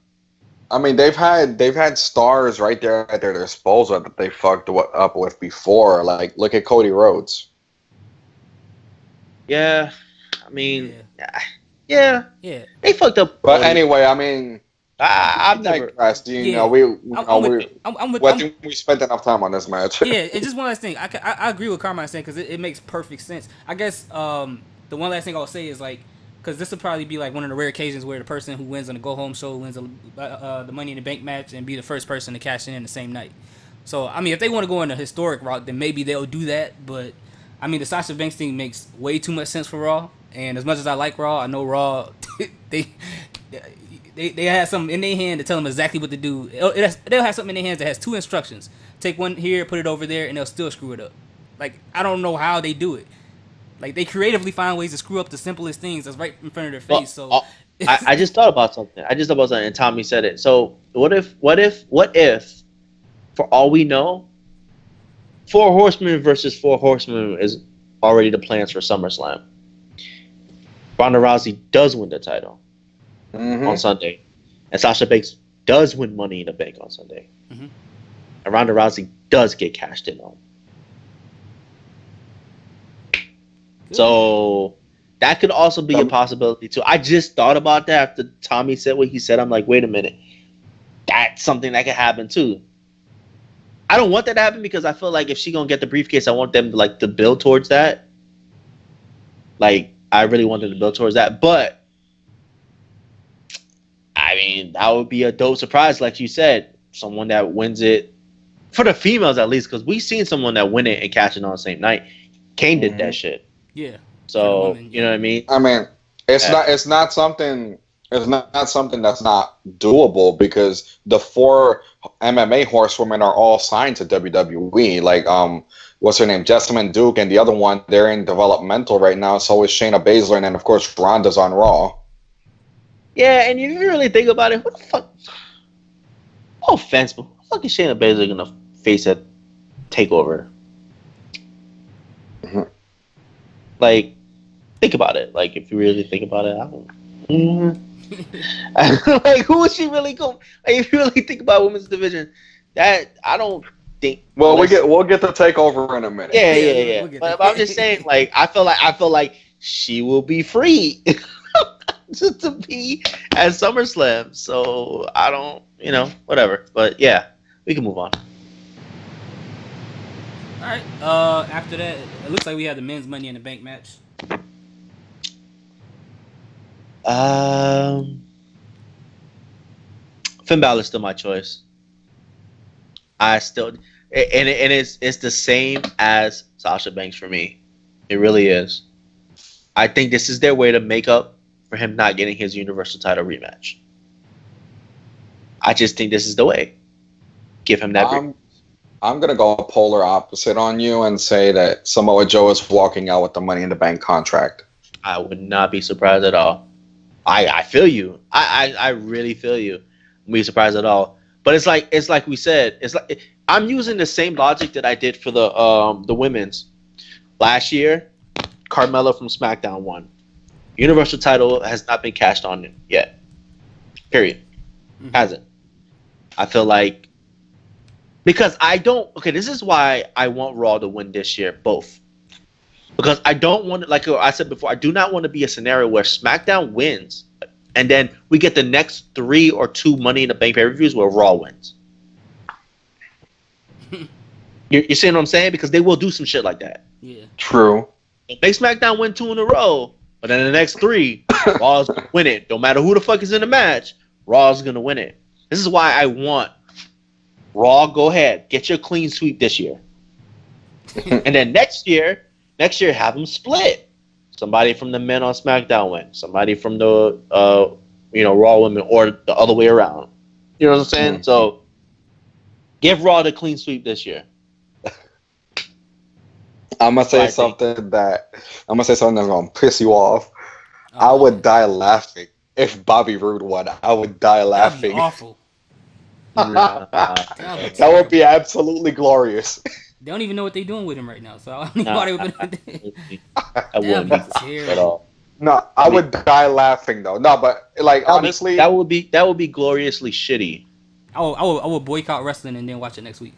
I mean, they've had stars right there at their disposal that they fucked up with before. Like, look at Cody Rhodes. Yeah, I mean, yeah, they fucked up. But anyway, I mean, I've never. Digressed. You know, I think we spent enough time on this match. Yeah, and just one last thing, I agree with Carmine saying because it makes perfect sense. I guess the one last thing I'll say is like, because this will probably be like one of the rare occasions where the person who wins on the go home show wins the Money in the Bank match and be the first person to cash in the same night. So I mean, if they want to go in a historic route, then maybe they'll do that. But I mean, the Sasha Banks thing makes way too much sense for Raw. And as much as I like Raw, I know Raw they have something in their hand to tell them exactly what to do. They'll have something in their hands that has two instructions: take one here, put it over there, and they'll still screw it up. Like, I don't know how they do it. Like, they creatively find ways to screw up the simplest things that's right in front of their face. So I just thought about something. And Tommy said it. So what if, for all we know, 4 Horsemen versus 4 Horsemen is already the plans for SummerSlam. Ronda Rousey does win the title on Sunday, and Sasha Banks does win Money in the Bank on Sunday, and Ronda Rousey does get cashed in on. So that could also be a possibility too. I just thought about that after Tommy said what he said. I'm like, wait a minute, that's something that could happen too. I don't want that to happen because I feel like if she gonna get the briefcase, I want them to build towards that. Like, I really wanted to build towards that, but I mean, that would be a dope surprise, like you said. Someone that wins it for the females, at least, because we've seen someone that win it and cash it on the same night. Kane did that shit. Yeah. So you know what I mean? I mean, it's not something that's not doable because the 4 MMA horsewomen are all signed to WWE. Like, what's her name? Jessamine Duke, and the other one, they're in developmental right now. So is Shayna Baszler, and then of course Ronda's on Raw. Yeah, and if you really think about it, what the fuck? No offense, but what the fuck is Shayna Baszler gonna face at TakeOver? Like, think about it. Like, if you really think about it, I don't. Like, who is she really going? Like, if you really think about women's division, that I don't think. Well, we'll get the TakeOver in a minute. Yeah. But I'm just saying, like, I feel like she will be free to be at SummerSlam. So I don't, whatever. But yeah, we can move on. All right. After that, it looks like we have the men's Money in the Bank match. Finn Balor's still my choice. It's the same as Sasha Banks for me. It really is. I think this is their way to make up for him not getting his Universal title rematch. I just think this is the way. Give him that. I'm going to go polar opposite on you and say that Samoa Joe is walking out with the Money in the Bank contract. I would not be surprised at all. I feel you. I really feel you. I wouldn't be surprised at all. But it's like we said. It's like I'm using the same logic that I did for the women's. Last year, Carmella from SmackDown won. Universal title has not been cashed on yet. Period. Hasn't. I feel like because this is why I want Raw to win this year, both. Because I don't want to, like I said before, I do not want to be a scenario where SmackDown wins and then we get the next 3 or 2 Money in the Bank pay-per-views where Raw wins. You see what I'm saying? Because they will do some shit like that. Yeah. True. Make SmackDown win 2 in a row, but then the next 3, Raw's going to win it. No matter who the fuck is in the match, Raw's going to win it. This is why I want Raw, go ahead. Get your clean sweep this year. And then next year, have them split. Somebody from the men on SmackDown win. Somebody from the Raw women, or the other way around. You know what I'm saying? So give Raw the clean sweep this year. I'm gonna say I think. something that's gonna piss you off. I Oh, would die laughing if Bobby Roode won. I would die that'd be laughing. awful. Nah, That'd be That would terrible. be absolutely glorious. They don't even know what they're doing with him right now. So I don't know why nah, they would. absolutely. That That'd wouldn't be be funny at terrible. all. No, I I mean, would die laughing though. No, but like honestly, that would be gloriously shitty. I would boycott wrestling and then watch it next week.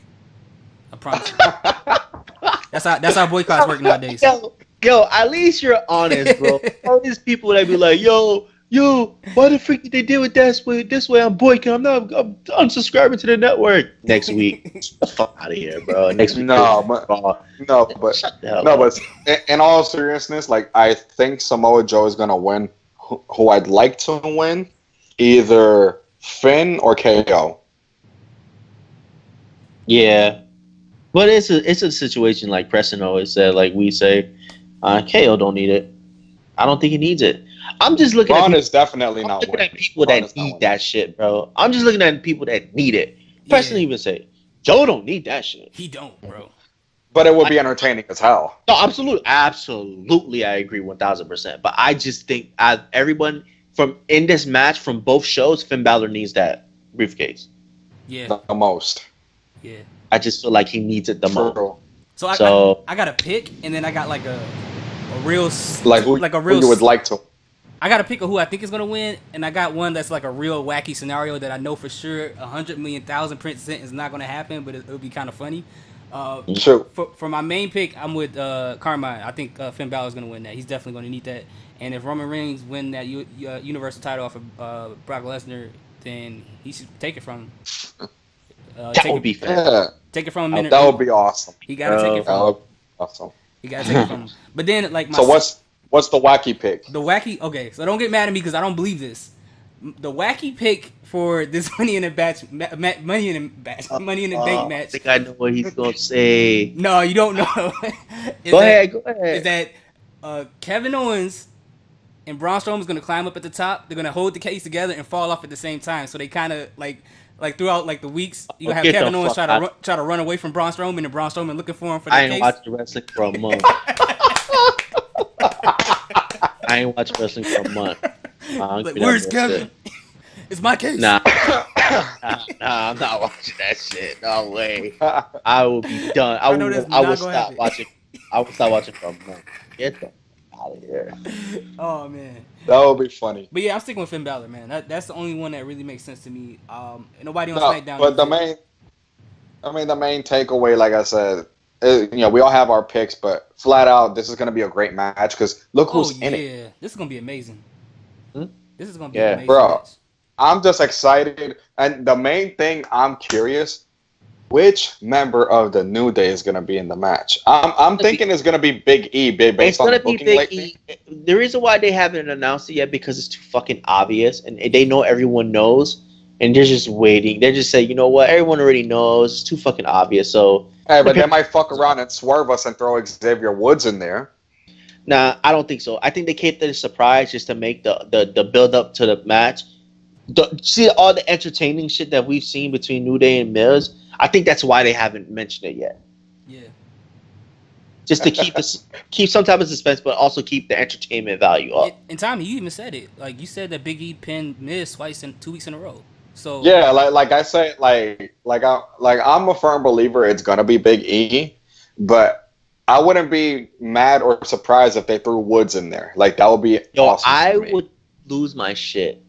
I promise you. That's how boycotts work nowadays. Yo, at least you're honest, bro. All these people that be like, yo, why the freak did they do it this way? I'm boycotting. I'm unsubscribing to the network. Next week, get the fuck out of here, bro. Next week, no, but shut the hell no, up. but in all seriousness, like I think Samoa Joe is gonna win. Who I'd like to win, either Finn or KO. Yeah, but it's a situation like Preston always said. Like we say, KO don't need it. I don't think he needs it. I'm just looking Braun at is definitely I'm not looking winning. at people Braun that is not need winning. that shit, bro. I'm just looking at people that need it. Preston Yeah. even say, Joe don't need that shit. He don't, bro. But it would be entertaining as hell. No, absolutely, I agree 1000%. But I just think everyone from in this match from both shows, Finn Balor needs that briefcase. Yeah, The most. yeah. I just feel like he needs it the most. True. So I got a pick, and then I got like a real Like who, like a who real. you would like to. I got to pick who I think is gonna win, and I got one that's like a real wacky scenario that I know for sure 100,000,000% is not gonna happen, but it'll be kind of funny. Shoot. For my main pick, I'm with Carmine. I think Finn Balor is gonna win that. He's definitely gonna need that. And if Roman Reigns win that Universal title off of Brock Lesnar, then he should take it from him. That would be fair. Yeah. Take it from him. That would be awesome. He gotta take it That from him. would be awesome. He gotta take it from him. But then like my So what's the wacky pick? the wacky? Okay, so don't get mad at me because I don't believe this. The wacky pick for this Money in the Bank I match. think I know what he's gonna say. No, you don't know. Go ahead. Is that Kevin Owens and Braun Strowman is gonna climb up at the top? They're gonna hold the case together and fall off at the same time. So they kind of like throughout like the weeks, you gonna have Get Kevin the Owens fuck try to run away from Braun Strowman, and Braun Strowman looking for him for the I case. ain't watching wrestling for a month. I ain't watching wrestling for a month. Like, where's Kevin? It's my case. Nah, I'm not watching that shit. No way. I will be done. I know will. that's I not will gonna stop happen. watching. I will stop watching for a month. Get the out of here. Oh man. That would be funny. But yeah, I'm sticking with Finn Balor, man. That's the only one that really makes sense to me. Nobody on No, SmackDown. but knows the main takeaway, like I said, we all have our picks, but flat out, this is going to be a great match because look who's in it. This is gonna be amazing. Hmm? This is gonna be Yeah. an amazing Bro. match. I'm just excited, and the main thing I'm curious, which member of the New Day is going to be in the match? I'm thinking it's going to be Big E, It's based on gonna the be booking Big lately. E. The reason why they haven't announced it yet because it's too fucking obvious, and they know everyone knows, and they're just waiting. They're just saying, you know what? Everyone already knows. It's too fucking obvious. So, Hey, but they might fuck around and swerve us and throw Xavier Woods in there. nah, I don't think so. I think they kept it a surprise just to make the build up to the match. See all the entertaining shit that we've seen between New Day and Miz. I think that's why they haven't mentioned it yet. Yeah. Just to keep some type of suspense, but also keep the entertainment value up. And Tommy, you even said it. Like you said that Big E pinned Miz twice in 2 weeks in a row. So Yeah, like I said, I'm a firm believer it's gonna be Big E, but I wouldn't be mad or surprised if they threw Woods in there. Like that would be Yo, awesome. I for me. would lose my shit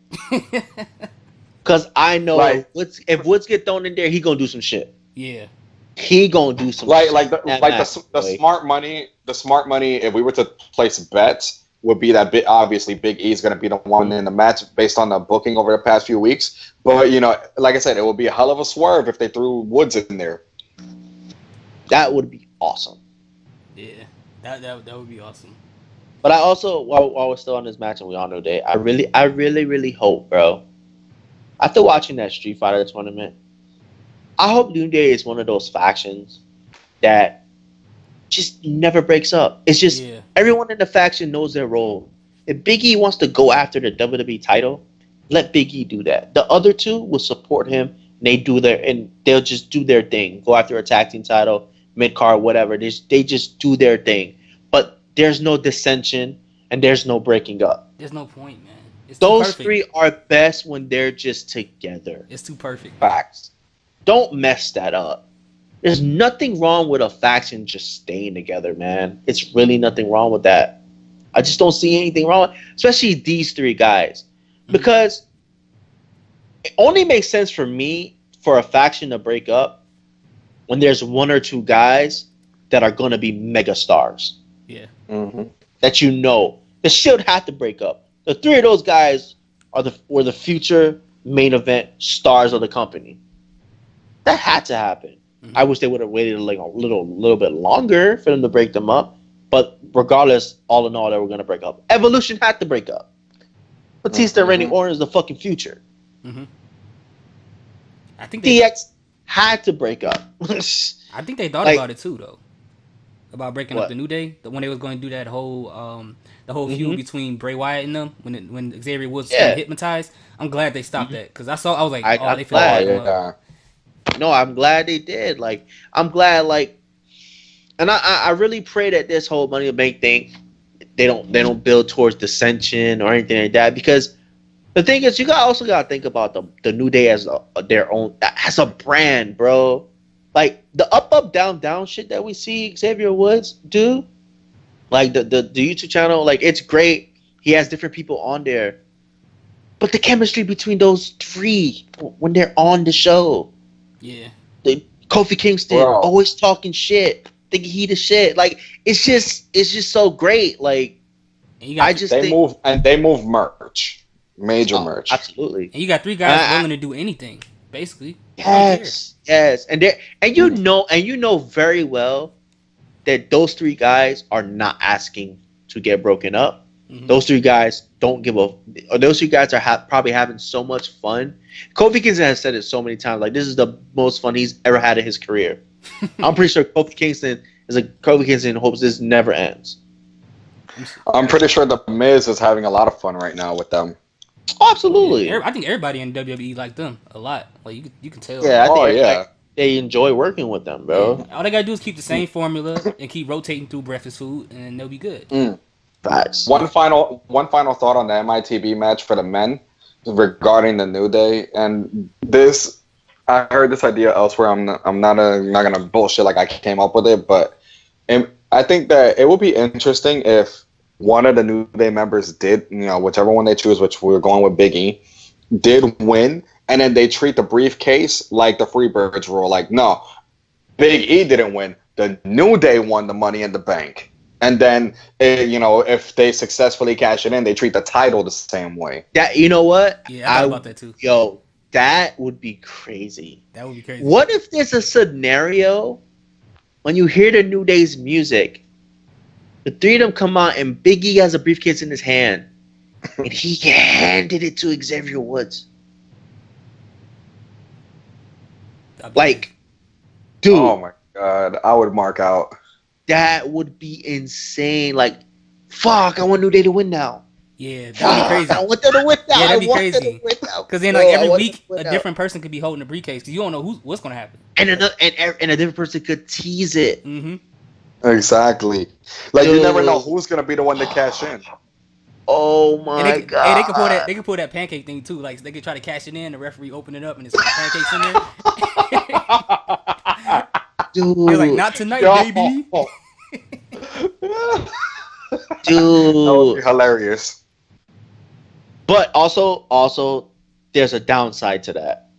because I know Like- if Woods get thrown in there, he gonna do some shit. yeah. He gonna do some like shit like in that the match, boy. smart money. The smart money, if we were to place bets, would be that obviously Big E is going to be the one in the match based on the booking over the past few weeks. But like I said, it would be a hell of a swerve if they threw Woods in there. That would be awesome. Yeah. That would be awesome. But I also, while we're still on this match and we all know Day, I really hope, bro. After watching that Street Fighter tournament, I hope New Day is one of those factions that just never breaks up. It's just everyone in the faction knows their role. If Big E wants to go after the WWE title, let Big E do that. The other two will support him, and they'll just do their thing. Go after a tag team title, mid card, whatever. They just do their thing, but there's no dissension and there's no breaking up. There's no point, man. It's too Those perfect. three are best when they're just together. It's too perfect. Facts. Don't mess that up. There's nothing wrong with a faction just staying together, man. It's really nothing wrong with that. I just don't see anything wrong, especially these three guys, because it only makes sense for me for a faction to break up when there's one or two guys that are going to be mega stars. Yeah. Mm-hmm. That you know. The Shield had to break up. The three of those guys were the future main event stars of the company. That had to happen. Mm-hmm. I wish they would have waited like a little bit longer for them to break them up. But regardless, all in all, they were going to break up. Evolution had to break up. Batista and Randy Orton is the fucking future. Mm-hmm. I think DX had to break up. I think they thought Like- about it too, though. About breaking up What? the New Day, when they was going to do that whole feud between Bray Wyatt and them when Xavier Woods got hypnotized. I'm glad they stopped that because I was like, I'm they feel glad. like Yeah. No, I'm glad they did. Like, I'm glad, like, and I really pray that this whole Money in the Bank thing, they don't build towards dissension or anything like that. Because the thing is, you also gotta think about the New Day as their own, as a brand, bro. Like the up down down shit that we see Xavier Woods do, like the YouTube channel, like it's great. He has different people on there, but the chemistry between those three when they're on the show. Yeah. Kofi Kingston always talking shit, thinking he the shit. Like it's just so great. Like They move merch, major merch. Absolutely. And you got three guys willing to do anything, basically. Yes, and you know very well that those three guys are not asking to get broken up. Mm-hmm. Those three guys don't give a. Those three guys are probably having so much fun. Kofi Kingston has said it so many times. Like this is the most fun he's ever had in his career. I'm pretty sure Kofi Kingston hopes this never ends. I'm pretty sure the Miz is having a lot of fun right now with them. Oh, absolutely. Yeah, I think everybody in WWE like them a lot. Like you can tell. Yeah, I think they enjoy working with them, bro. Yeah. All they gotta do is keep the same formula and keep rotating through breakfast food, and they'll be good. Facts. One final thought on the MITB match for the men regarding the New Day, and this I heard this idea elsewhere. I'm not gonna bullshit like I came up with it, but I think that it would be interesting if one of the New Day members did, whichever one they choose, which we're going with Big E, did win, and then they treat the briefcase like the Freebirds rule. Like, no, Big E didn't win. The New Day won the Money in the Bank. And then, if they successfully cash it in, they treat the title the same way. That, you know what? Yeah, I thought about that too. Yo, that would be crazy. That would be crazy. What if there's a scenario when you hear the New Day's music, the three of them come out and Big E has a briefcase in his hand, and he handed it to Xavier Woods. Like, dude. Oh my God, I would mark out. That would be insane. Like, fuck, I want New Day to win now. Yeah, that would be crazy. I want them to win now. Yeah, that'd be crazy. Because then, every week, a different person. person could be holding the briefcase. Because you don't know what's going to happen. And a different person could tease it. Mm-hmm. Exactly. Like, you never know who's going to be the one to cash in. Oh my God. Hey, they could pull that pancake thing too. Like they could try to cash it in, the referee open it up and there's pancakes in there. Dude. They're like, not tonight, baby. Dude. That would be hilarious. But also there's a downside to that.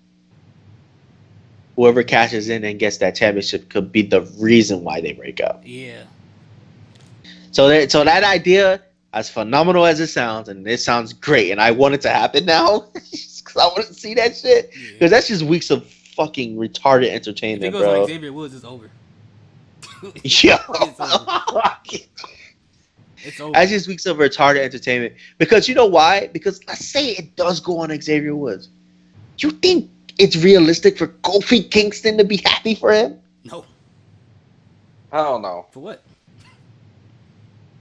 Whoever cashes in and gets that championship could be the reason why they break up. Yeah. So that idea, as phenomenal as it sounds, and it sounds great, and I want it to happen now, because I want to see that shit. Because that's just weeks of fucking retarded entertainment, if it goes bro. like Xavier Woods, it's over. Yo. It's over. It's over. That's just weeks of retarded entertainment. Because you know why? Because let's say it does go on Xavier Woods. You think it's realistic for Kofi Kingston to be happy for him? No. I don't know. For what?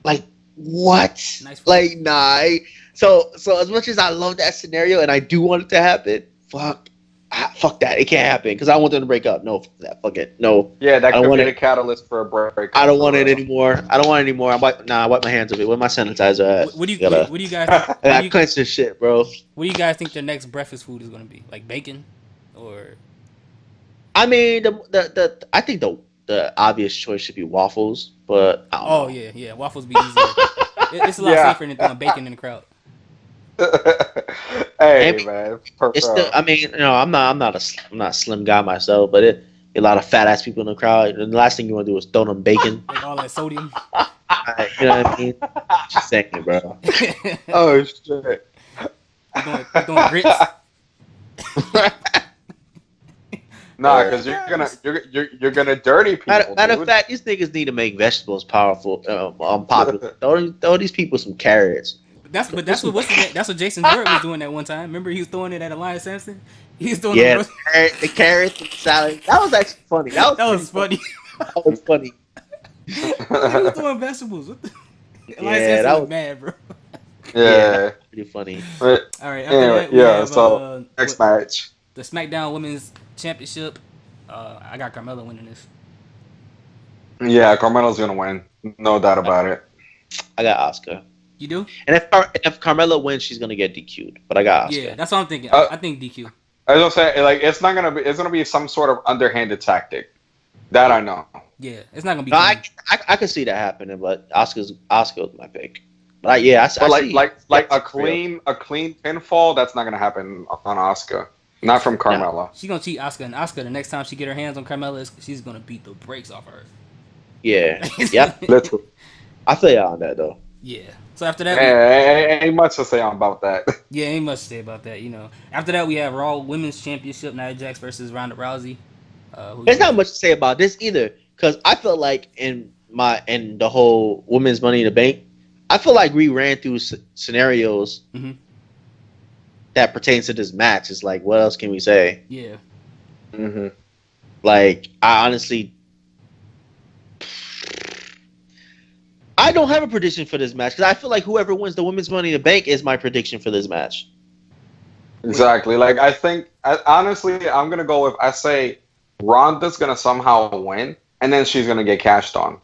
Like, what? Nice. Like, nah. So as much as I love that scenario and I do want it to happen, fuck. fuck that. It can't happen because I want them to break up. No, fuck that. Fuck it. No. Yeah, that I could don't be want the catalyst for a break. I don't want it anymore. I don't want it anymore. I wipe my hands of it. Where my sanitizer at? What do you guys? I gotta clench this shit, bro. What do you guys think their next breakfast food is gonna be? Like bacon, or? I mean, I think the obvious choice should be waffles, but I don't know. Yeah, waffles be easier. It's a lot safer than throwing bacon in the crowd. Hey man, it's still. I mean, I'm not a slim guy myself, but a lot of fat ass people in the crowd, and the last thing you want to do is throw them bacon. Like all that sodium. You know what I mean? Just saying, bro. Oh shit! You're doing grits. Nah, because you're gonna dirty people. Matter of fact, these niggas need to make vegetables powerful, popular. Throw these people some carrots. That's what Jason Jordan was doing that one time. Remember, he was throwing it at Elias Sampson. He was doing the carrots and salad. That was actually funny. That was funny. That was funny. He was throwing vegetables. Elias Sampson was mad, bro. Yeah, pretty funny. But, all right. After that, so next match, the SmackDown Women's Championship. I got Carmella winning this. Yeah, Carmella's gonna win, no doubt about it. I got Asuka. You do? And if Carmella wins, she's gonna get DQ'd. But I got Asuka. Yeah, that's what I'm thinking. I think DQ. I was gonna say, like, it's gonna be some sort of underhanded tactic. That I know. Yeah, it's not gonna be. No, I could see that happening, but Asuka's my pick. But I see. Like a clean pinfall. That's not gonna happen on Asuka. Not from Carmella. No. She's gonna cheat Asuka, and Asuka, the next time she get her hands on Carmella, she's gonna beat the brakes off her. Yeah. Yep. Literally. I feel you on that though. Yeah. So after that, ain't much to say about that. Yeah, ain't much to say about that. After that, we have Raw Women's Championship: Nia Jax versus Ronda Rousey. There's not much to say about this either, because I feel like in the whole Women's Money in the Bank, I feel like we ran through scenarios that pertains to this match. It's like, what else can we say? Yeah. Mm-hmm. Like, I honestly, I don't have a prediction for this match because I feel like whoever wins the Women's Money in the Bank is my prediction for this match. Exactly. Like, I think, honestly, I'm gonna go with, I say Ronda's gonna somehow win, and then she's gonna get cashed on.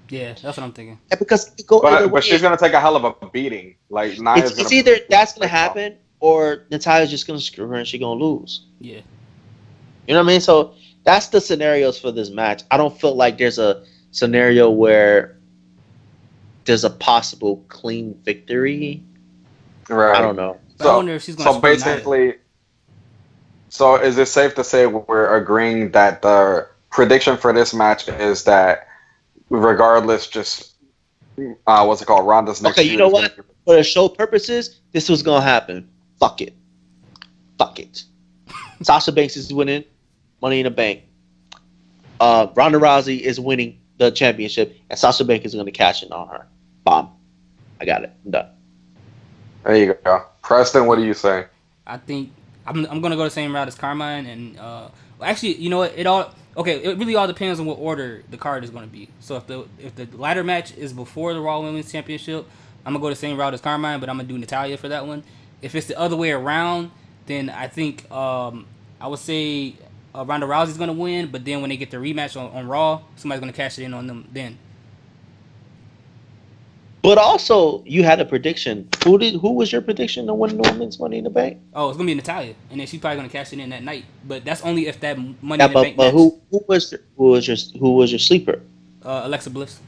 Yeah, that's what I'm thinking. Yeah, because but she's gonna take a hell of a beating. Like, it's either that's gonna happen or Natalia's just gonna screw her and she's gonna lose. Yeah. You know what I mean? So that's the scenarios for this match. I don't feel like there's a scenario where there's a possible clean victory. Right. I don't know. So, I wonder if she's gonna. So basically, so is it safe to say we're agreeing that the prediction for this match is that regardless, just what's it called? Ronda's next. Okay, you know what? For the show purposes, this was gonna happen. Fuck it. Sasha Banks is winning Money in the Bank. Ronda Rousey is winning the championship, and Sasha Banks is gonna cash in on her. Bomb. I got it. I'm done. There you go, Preston. What do you say? I think I'm gonna go the same route as Carmine, and actually, you know what? It really all depends on what order the card is gonna be. So if the ladder match is before the Raw Women's Championship, I'm gonna go the same route as Carmine, but I'm gonna do Natalya for that one. If it's the other way around, then I think I would say Ronda Rousey's gonna win, but then when they get the rematch on Raw, somebody's gonna cash it in on them then. But also, you had a prediction. Who was your prediction to win the Women's Money in the Bank? Oh, it's gonna be Natalya, and then she's probably gonna cash it in that night. But that's only if that Money in the Bank. But who was your sleeper? Alexa Bliss.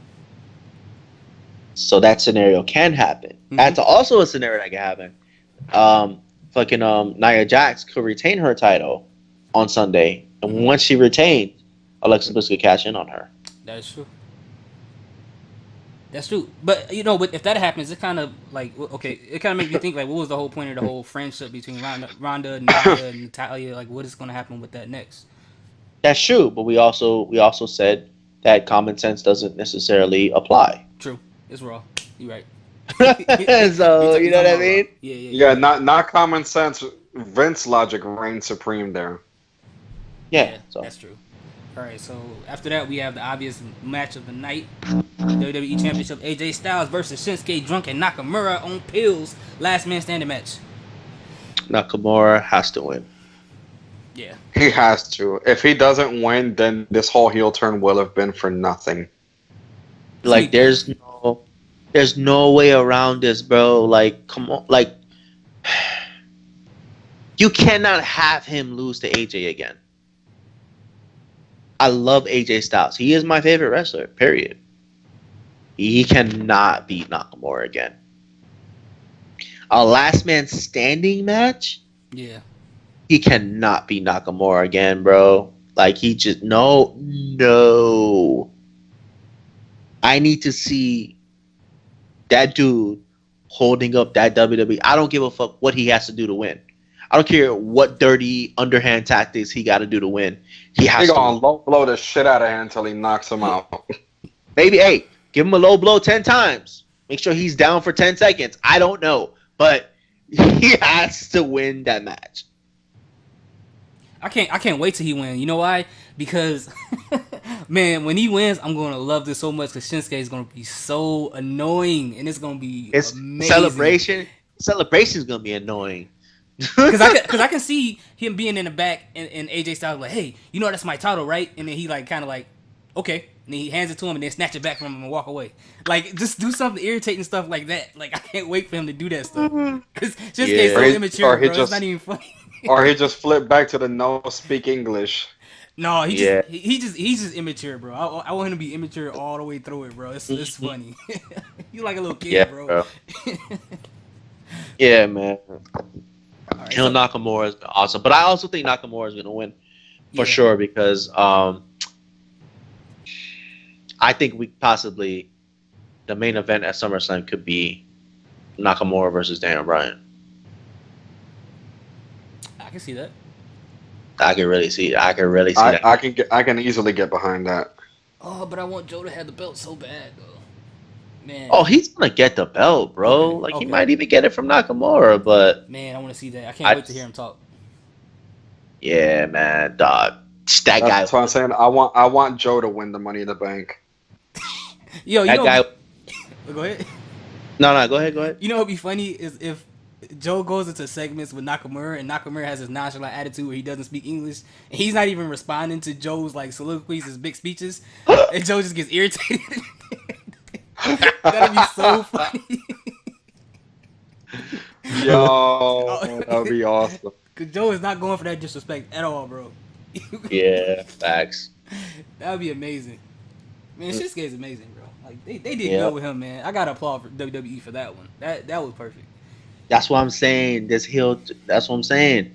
So that scenario can happen. Mm-hmm. That's also a scenario that can happen. Nia Jax could retain her title on Sunday, and once she retained, Alexa Bliss could cash in on her. That is true. That's true. But if that happens, it kind of like it kind of makes me think like, what was the whole point of the whole friendship between Ronda and Natalya? Like, what is going to happen with that next? That's true, but we also said that common sense doesn't necessarily apply. True. It's Raw. You're right. So you know what I mean? Yeah. Not common sense. Vince logic reigns supreme there. Yeah, so that's true. All right, so after that we have the obvious match of the night: WWE Championship AJ Styles versus Shinsuke Drunk and Nakamura on pills. Last man standing match. Nakamura has to win. Yeah. He has to. If he doesn't win, then this whole heel turn will have been for nothing. Like, there's no way around this, bro. Like, come on, like, you cannot have him lose to AJ again. I love AJ Styles. He is my favorite wrestler. Period. He cannot beat Nakamura again. A last man standing match. Yeah. He cannot beat Nakamura again, bro. Like, he just no. I need to see that dude holding up that WWE. I don't give a fuck what he has to do to win. I don't care what dirty underhand tactics he got to do to win. He has to gonna low blow the shit out of him until he knocks him out. Maybe, hey, give him a low blow 10 times. Make sure he's down for 10 seconds. I don't know. But he has to win that match. I can't wait till he wins. You know why? Because, man, when he wins, I'm going to love this so much because Shinsuke is going to be so annoying, and it's going to be amazing. Celebration is going to be annoying. Because I can see him being in the back and AJ Styles like, hey, you know that's my title, right? And then he like kind of like, okay. And then he hands it to him and then snatch it back from him and walk away. Like, just do something irritating stuff like that. Like, I can't wait for him to do that stuff. Because Shinsuke's so immature, bro. It's not even funny. Or he just flipped back to the no speak English. No, he's just immature, bro. I want him to be immature all the way through it, bro. It's funny. You like a little kid, bro. Yeah, man. Right, Nakamura is awesome, but I also think Nakamura is going to win for sure because I think the main event at SummerSlam could be Nakamura versus Daniel Bryan. I can see that. I can really see that. I can easily get behind that. Oh, but I want Joe to have the belt so bad, though. Man. Oh, he's gonna get the belt, bro. Okay. Like he might even get it from Nakamura, but man, I want to see that. I can't wait to hear him talk. Yeah, man, dog. That's what I'm saying. I want Joe to win the Money in the Bank. Yo, that guy. Go ahead. No, go ahead. You know what'd be funny is if Joe goes into segments with Nakamura and Nakamura has his nonchalant attitude where he doesn't speak English and he's not even responding to Joe's like soliloquies, his big speeches, and Joe just gets irritated. That'd be so funny. Yo, that'd be awesome. Cause Joe is not going for that disrespect at all, bro. Yeah, facts. That would be amazing. Man, Shinsuke is amazing, bro. Like they did good with him, man. I gotta applaud for WWE for that one. That was perfect. That's what I'm saying. That's what I'm saying.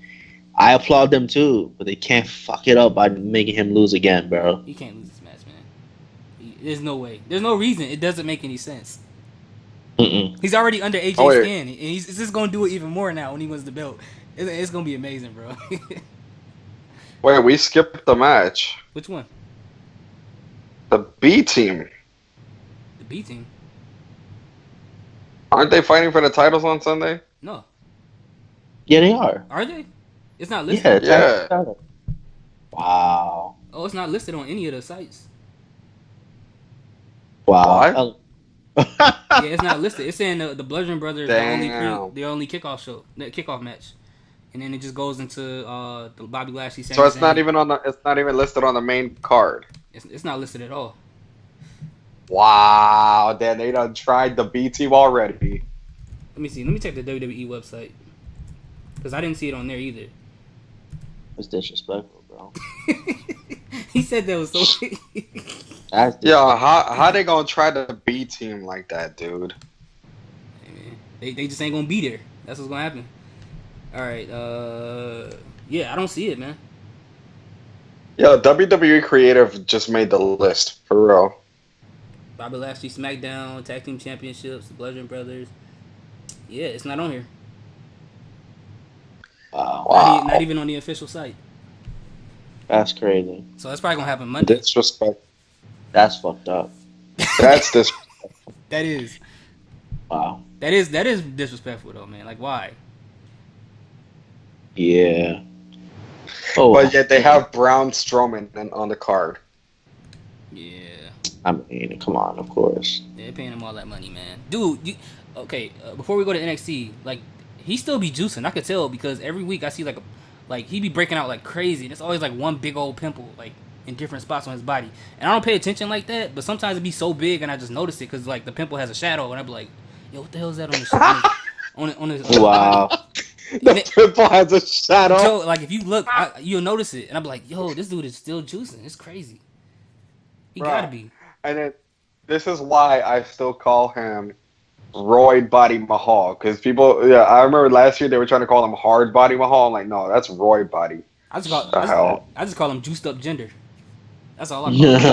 I applaud them too, but they can't fuck it up by making him lose again, bro. He can't lose this match, man. There's no way. There's no reason. It doesn't make any sense. He's already under AJ's skin, and he's just gonna do it even more now when he wins the belt. It's gonna be amazing, bro. Wait, we skipped the match. Which one? The B team. The B team. Aren't they fighting for the titles on Sunday? No. Yeah, they are. Are they? It's not listed. Yeah. Wow. Oh, it's not listed on any of the sites. Wow. Yeah, it's not listed. It's saying the Bludgeon Brothers the only kickoff match, and then it just goes into the Bobby Lashley. So it's not even listed on the main card. It's not listed at all. Wow, then they done tried the B team already. Let me see. Let me check the WWE website because I didn't see it on there either. It's disrespectful, bro. He said that was so. Yeah, how they gonna try the B team like that, dude? Hey, man, they just ain't gonna be there. That's what's gonna happen. All right. Yeah, I don't see it, man. Yo, WWE Creative just made the list for real. Bobby Lashley SmackDown Tag Team Championships, the Bludgeon Brothers. Yeah, it's not on here. Wow. Not even on the official site. That's crazy. So that's probably gonna happen Monday. Disrespect. That's fucked up. That's disrespectful. That is. Wow. That is disrespectful though, man. Like why? Yeah. Oh. But yet they have Braun Strowman on the card. Yeah. I mean, come on, of course. They're paying him all that money, man. Dude, before we go to NXT, like, he still be juicing. I could tell because every week I see, like, like he be breaking out like crazy. There's always like one big old pimple like in different spots on his body, and I don't pay attention like that. But sometimes it be so big, and I just notice it because like the pimple has a shadow, and I be like, yo, what the hell is that on his on his Wow. body? The pimple has a shadow. So like if you look, you'll notice it, and I'm like, yo, this dude is still juicing. It's crazy. He Bro. gotta be. And then this is why I still call him Roid Body Mahal. Because people, yeah, I remember last year they were trying to call him Hard Body Mahal. I'm like, no, that's Roid Body. I just call I just call him juiced up gender. That's all I call him.